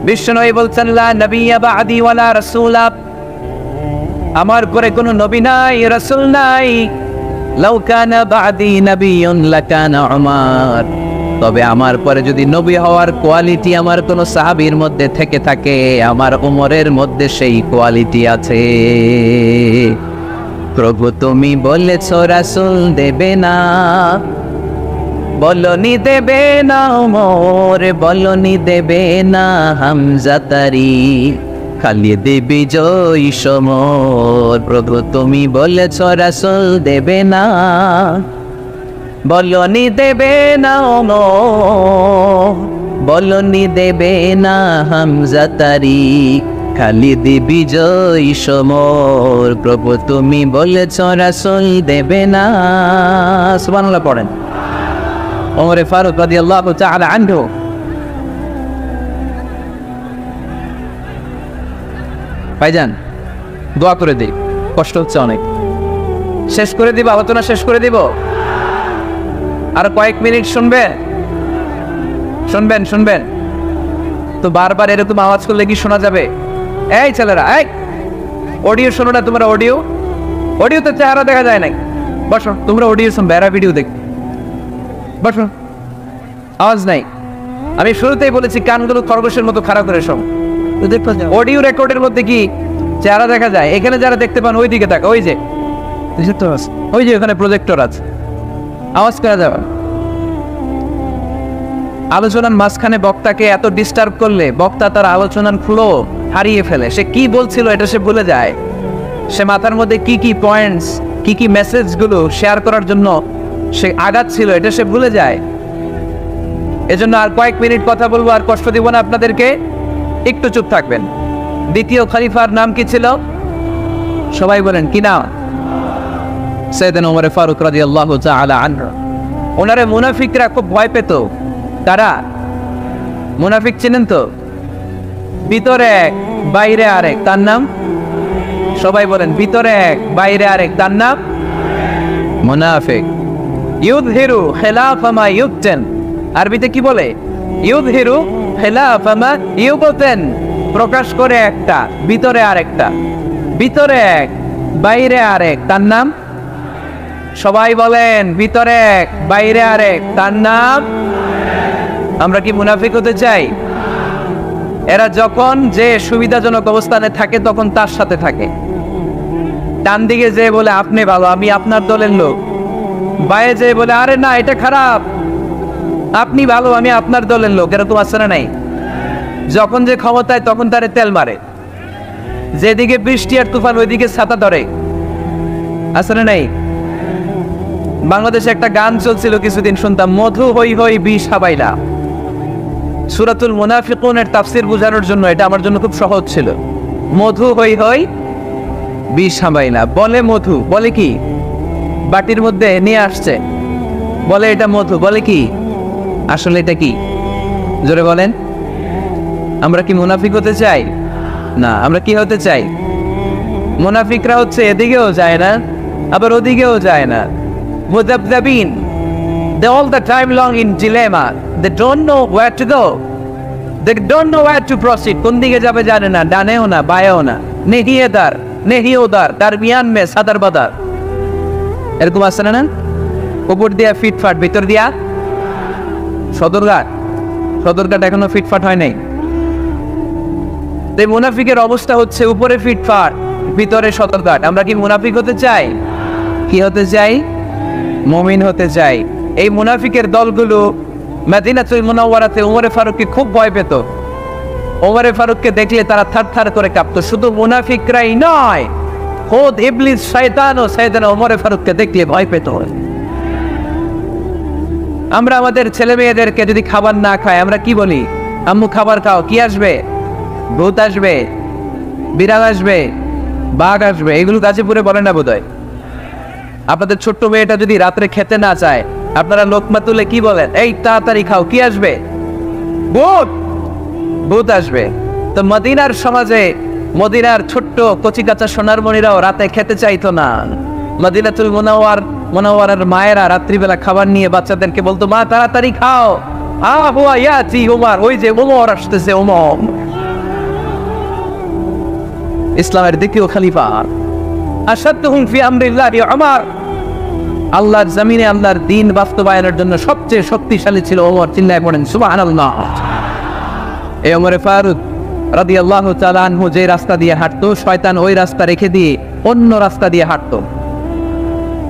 বিশ্বনবী বলছেন, লা নবিয়্যা বা'দি ওয়ালা রাসূলা, আমার পরে কোনো নবী নাই, রাসূল নাই। লাউ কানা বা'দি নাবিয়্যুন লাকানা উমর, তবে আমার পরে যদি নবী হওয়ার কোয়ালিটি আমার কোন সাহাবীর মধ্যে থেকে থাকে, আমার ওমরের মধ্যে সেই কোয়ালিটি আছে। প্রভু তুমি বলেছো রাসূল দেবে না, বলনি দেবে না ওমর, বলনি দেবে না হামজা তারি, খালিদ বিজয়ী সমর। প্রভু তুমি বলেছো রাসূল দেবে না, বলনি দেবে না ওমর, বলনি দেবে না হামজা তারি, খালিদ বিজয়ী সমর। প্রভু তুমি বলেছো রাসূল দেবে না। সুবহানাল্লাহ পড়েন। ওমর ফারুক রাদিয়াল্লাহু তাআলা আনহু ভাইজান, দোয়া করে দিই, কষ্ট হচ্ছে অনেক। শেষ করে দিব আলোচনা, শেষ করে দিব। আর কয়েক মিনিট শুনবেন, শুনবেন শুনবেন তো বারবার এরকম আওয়াজ করলে কি শোনা যাবে? এই ছেলেরা, এই অডিও শোনো না তোমরা? অডিওতে চেহারা দেখা যায় নাই। বসো, তোমরা অডিও শুনবে, এরা ভিডিও দেখ। বসো, আওয়াজ নাই। আমি শুরুতেই বলেছি কানগুলো খরগোশের মতো খাড়া করে শোন। অডিও রেকর্ডের মধ্যে কি চেহারা দেখা যায়? এখানে যারা দেখতে পান ওই দিকে তাকা, ওই যে ওই যে ওখানে প্রজেক্টর আছে, আওয়াজ করা যাবে। আলোচনার মাঝখানে বক্তাকে এত ডিস্টার্ব করলে বক্তা তার আলোচনার ফ্লো হারিয়ে ফেলে। সে কি বলছিল এটা সে ভুলে যায়। সে মাথার মধ্যে কি কি পয়েন্টস, কি কি মেসেজগুলো শেয়ার করার জন্য সে আগাচ্ছিল এটা সে ভুলে যায়। এজন্য আর কয়েক মিনিট কথা বলবো, আর কষ্ট দিব না আপনাদেরকে, একটু চুপ থাকবেন। দ্বিতীয় খলিফার নাম কি ছিল? সবাই বলেন কি নাম? সাইয়েদনা ওমর ফারুক রাদিয়াল্লাহু তাআলা আনহু। ওনারে মুনাফিকরা খুব ভয় পেত। তারা মুনাফিক চিনেন তো? ভিতরে এক বাইরে আরেক, তার নাম? সবাই বলেন, ভিতরে এক বাইরে আরেক, তার নাম মুনাফিক। ইউযহিরু খিলাফা মা ইউবতিন, আরবিতে কি বলে? ইউযহিরু খিলাফা মা ইউবতিন, প্রকাশ করে একটা, ভিতরে আরেকটা। ভিতরে এক বাইরে আরেক, তার নাম? সবাই বলেন, ভিতরে এক বাইরে আরেক, তার নাম? আমরা কি মুনাফিক হতে চাই? এরা যখন যে সুবিধাজনক অবস্থানে থাকে তখন তার সাথে থাকে। ডান দিকে যে বলে আপনি ভালো, আমি আপনার দলের লোক। বায়ে যে বলে আরে না এটা খারাপ, আপনি ভালো, আমি আপনার দলের লোক। এরকম আছে না নাই? যখন যে ক্ষমতায় তখন তারে তেল মারে। যেদিকে বৃষ্টি আর তুফান ওইদিকে ছাতা ধরে। আছে না নাই? বাংলাদেশে একটা গান চলছিল কিছুদিন, শুনতাম, মধু হই হই বিষ হাবাইলা। সূরাতুল মুনাফিকুনের তাফসীর বোঝানোর জন্য এটা আমার জন্য খুব সহজ ছিল। মধু হই হই বিষ হাবাইলা। বলে মধু, বলে কি? বাটির মধ্যে নিয়ে আসছে, বলে এটা মধু, বলে কি? আসলে এটা কি? জোরে বলেন। আমরা কি মুনাফিক হতে চাই? না, আমরা কি হতে চাই? মুনাফিকরা হচ্ছে এদিকেও যায় না আবার ওদিকেও যায় না। মুযাবযাবিন, they all the time long in dilemma, they don't know where to go, they don't know where to proceed, কোন দিকে যাবে জানে না, ডানেও না বায়েও না, নেহি এদার নেহি ওদার, দরমিয়ান মে সাদার বাদার। এরকম আছে না? উপর দিয়া ফিটফাট, ভিতর দিয়া সদরঘাট। সদরঘাট এখনো ফিটফাট হয় নাই। তাই মুনাফিকের অবস্থা হচ্ছে উপরে ফিটফাট, ভিতরে সতর্কবার্তা। আমরা কি মুনাফিক হতে চাই? কি হতে চাই? মুমিন হতে চাই। এই মুনাফিকের দলগুলো মদিনাতুল মুনাওয়ারাতে ওমর ফারুককে খুব ভয় পেত। ওমর ফারুককে দেখলে তারা থারথার করে কাঁপতো। শুধু মুনাফিকরাই নয়, খোদ ইবলিস শয়তানও ওমর ফারুককে দেখলে ভয় পেত। আমরা আমাদের ছেলে মেয়েদেরকে যদি খাবার না খায়, আমরা কি বলি? আম্মু খাবার খাও। কি আসবে? ভূত আসবে, বিড়াল আসবে, বাঘ আসবে। এগুলো গাজীপুরে বলে না বোধহয়। আপনাদের ছোট্ট মেয়েটা যদি রাত্রে খেতে না চায়, আপনারা লোকমা তুলে কি বলেন? এই তাড়াতাড়ি খাও। কি আসবে? ভূত, ভূত আসবে। তো মদিনার সমাজে মদিনার ছোট্ট কচিকাচা সোনারমণিরাও রাতে খেতে চাইতো না। মদিনাতুল মুনাওয়ারার মায়েরা রাত্রিবেলা খাবার নিয়ে বাচ্চাদেরকে বলতো, মা তাড়াতাড়ি খাও, হুয়া ইয়াতি ওমর, ওই যে ওমর আসতেছে, ওমর ইসলামের দ্বিতীয় খলিফা। আশাদতুহুম ফি আমরিল্লাহি ওমর, আল্লাহর জমিনে আল্লাহর দ্বীন বাস্তবায়নের জন্য সবচেয়ে শক্তিশালী ছিল ওমর। চিল্লায় পড়েন সুবহানাল্লাহ। এই ওমর ফারুক রাদিয়াল্লাহু তাআলা আনহু যে রাস্তা দিয়ে হাঁটতো, শয়তান ওই রাস্তা রেখে দিয়ে অন্য রাস্তা দিয়ে হাঁটতো।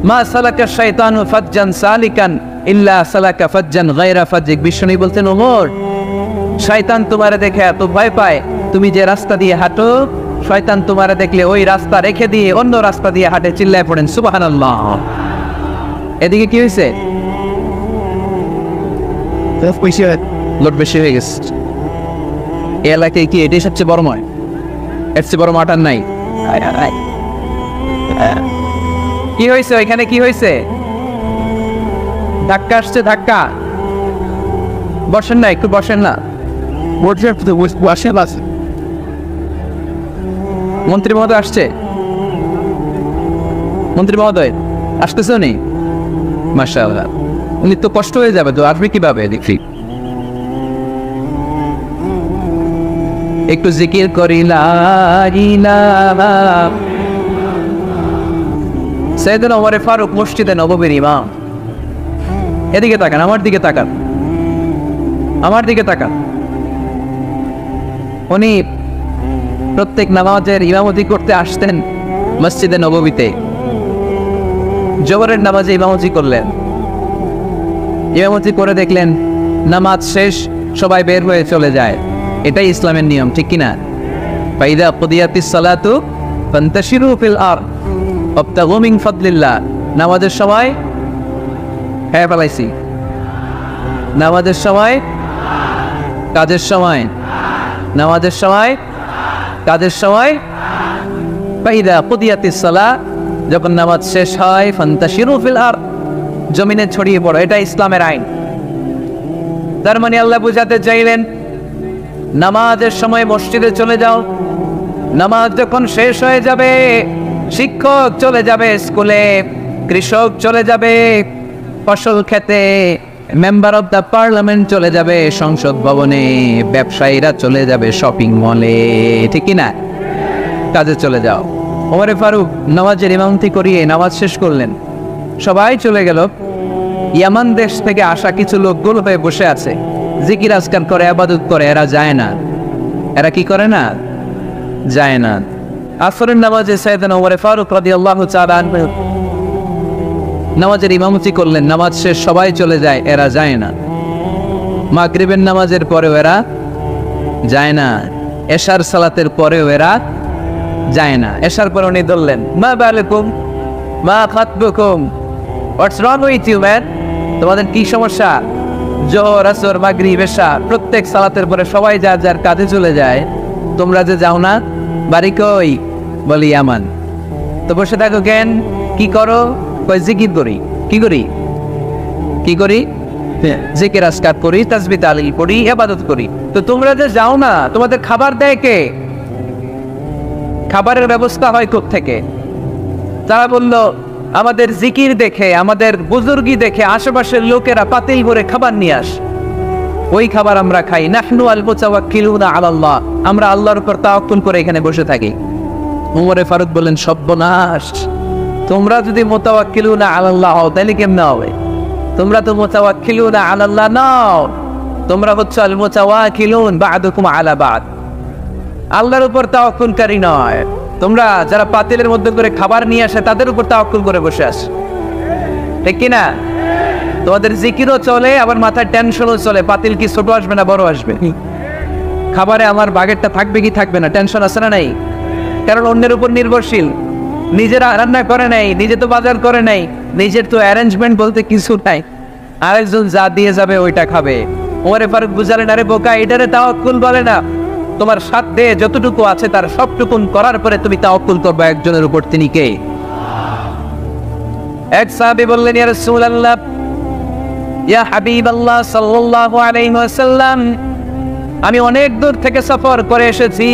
মা সালাকা শাইতানু ফাজ্জান সালিকান ইল্লা সালাকা ফাজ্জান গায়রা ফাজ্জিক। বিষ্ণু বলতেন, ওমর, শয়তান তোমারে দেখে এত ভয় পায়, তুমি যে রাস্তা দিয়ে হাঁটো, শয়তান তোমারে দেখলে ওই রাস্তা রেখে দিয়ে অন্য রাস্তা দিয়ে হাঁটে। চিল্লায় পড়েন সুবহানাল্লাহ। এদিকে কি হয়েছে? লোড বেশি হয়ে গেছে। এই এলাকায় কি এটাই সবচেয়ে বড় নয়? এর চেয়ে বড় মাটার নাই। কি হয়েছে ওইখানে? কি হয়েছে? ধাক্কা আসছে, ধাক্কা। বসেন না, একটু বসেন না। মন্ত্রী মহোদয় আসছে? মন্ত্রী মহোদয় আসতেছে উনি? মাশাআল্লাহ। উনি তো কষ্ট হয়ে যাবে, তো আসবে কিভাবে? দেখি একটু জিকির করি লা ইলাহা। সাইয়েদনা ওমর ফারুক মসজিদে নববীর ইমাম। এদিকে তাকান, আমার দিকে তাকান, আমার দিকে তাকান। উনি প্রত্যেক নামাজের ইমামতি করতে আসতেন মসজিদে নববীতে। জোহরের নামাজে ইমামতি করলেন। ইমামতি করে দেখলেন নামাজ শেষ, সবাই বের হয়ে চলে যায়। এটাই ইসলামের নিয়ম, ঠিক কিনা? ফাইদা কুদিয়াতিস সালাতু ফান্তাশিরু ফিল আরদ ওয়াবতাগু মিন ফাদলিল্লাহ। নামাজের সময় হ্যাঁ ফেলাইছি, নামাজের সময়, কাজের সময়, নামাজের সময়, কাজের সময়। ফাইদা কুদিয়াতিস সালাত, যখন নামাজ শেষ হয়, ফান্তাশিরু ফিল আরদ, জমিনে ছড়িয়ে পড়ো। এটা ইসলামের আইন। তার মানে আল্লাহ বুঝাতে চাইলেন, নামাজের সময় মসজিদে চলে যাও। নামাজ যখন শেষ হয়ে যাবে, শিক্ষক চলে যাবে স্কুলে, কৃষক চলে যাবে ফসল খেতে, মেম্বার অফ দ্য পার্লামেন্ট চলে যাবে সংসদ ভবনে, ব্যবসায়ীরা চলে যাবে শপিং মলে, ঠিক না? কাজে চলে যাও। ওমর ফারুক নামাজের ইমামতি করিয়ে নামাজ শেষ করলেন, সবাই চলে গেল। ইয়ামান দেশ থেকে আসা কিছু লোক গোল হয়ে বসে আছে, জিকির আজকার করে, ইবাদত করে। এরা যায় না। এরা কি করে না? যায় না। আসরের নামাজে সাইয়েদনা ওমর ফারুক রাদিয়াল্লাহু তাআলা আনহু নামাজের ইমামতি করলেন। নামাজ শেষ, সবাই চলে যায়, এরা যায় না। মাগরিবের নামাজের পরেও এরা যায় না। এশার সালাতের পরেও এরা যায় না। এশার পরে উনি ধরলেন, মা বালাকুম মা খাতবুকুম, হোয়াটস রং উইথ ইউ ম্যান? তোমাদের কি সমস্যা? জোহর, আসর, মাগরিব, এশা প্রত্যেক সালাতের পরে সবাই যার যার কাজে চলে যায়, তোমরা যে যাও না? বাড়ি কই? বলি ইয়ামান। তো বসে থাকো কেন? কি করো? কই জিকির করি। কি করি? কি করি? জিকির আজকার করি, তাসবিহ তাহলিল করি, ইবাদত করি। তো তোমরা যে যাও না, তোমাদের খাবার দেয় কে? খাবারের ব্যবস্থা হয় কোত্থেকে? তারা বলল, আমাদের জিকির দেখে, আমাদের বুজুর্গি দেখে আশেপাশের লোকেরা পাতিল ভরে খাবার নিয়ে আসে, ওই খাবার আমরা খাই। নাহনু আল মুতাওয়াক্কিলুনা আলাল্লাহ, আমরা আল্লাহর উপর তাওয়াক্কুল করে এখানে বসে থাকি। ওমর ফারুক বলেন, সর্বনাশ, তোমরা যদি মুতাওয়াক্কিলুনা আলাল্লাহ হও তাহলে কেমনে হবে? তোমরা তো মুতাওয়াক্কিলুনা আলাল্লাহ নাও, তোমরা হচ্ছে আল মুতাওয়াক্কিলুন বা'দুকুম আলা বা'দ, আল্লাহর উপর তাওয়াক্কুলকারী নয়। তোমরা যারা পাতিলের মধ্যে করে খাবার নিয়ে আসে তাদের উপর তাওয়াক্কুল করে বসে আস, ঠিক কিনা? তোমাদের জিকিরও চলে, আবার মাথায় টেনশনও চলে, পাতিল কি ছোট আসবে না বড় আসবে, খাবারে আমার বাগেরটা থাকবে কি থাকবে না, টেনশন আছে না নাই? কারণ অন্যের উপর নির্ভরশীল, নিজেরা রান্না করে নাই, নিজে তো বাজার করে নাই, নিজের তো অ্যারেঞ্জমেন্ট বলতে কিছু নাই, আরেকজন যা দিয়ে যাবে ওইটা খাবে। ওরে ফারুক বুঝালেন, আরে বোকা, এটারে তাওয়াক্কুল বলে না। তোমার সাধ্যে যতটুকু আছে তার সবটুকুন করার পরে তুমি তাওয়াক্কুল করবে একজনের উপর, তিনি কে? এক সাহাবী বললেন, ইয়া রাসূলুল্লাহ, ইয়া হাবিবাল্লাহ সাল্লাল্লাহু আলাইহি ওয়াসাল্লাম, আমি অনেক দূর থেকে সফর করে এসেছি,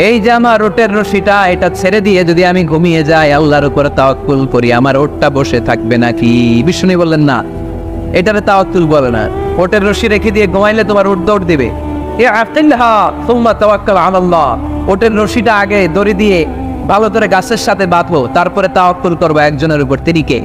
এই যে আমার ওটের রশিটা এটা ছেড়ে দিয়ে যদি আমি ঘুমিয়ে যাই, আল্লাহর উপর তাওয়াক্কুল করি, আমার ওটটা বসে থাকবে নাকি? বিষ্ণু বললেন, না, এটারে তাওয়াক্কুল বলে না। ওটের রশি রেখে দিয়ে ঘুমাইলে তোমার উট দৌড় দিবে। ইআকিলহা সুম্মা তাওয়াক্কাল আলাল্লাহ, ওটের রশিটা আগে দড়ি দিয়ে ভালো করে গাছের সাথে বাঁধো, তারপরে তাওয়াক্কুল করবে একজনের উপর, তিনি কে?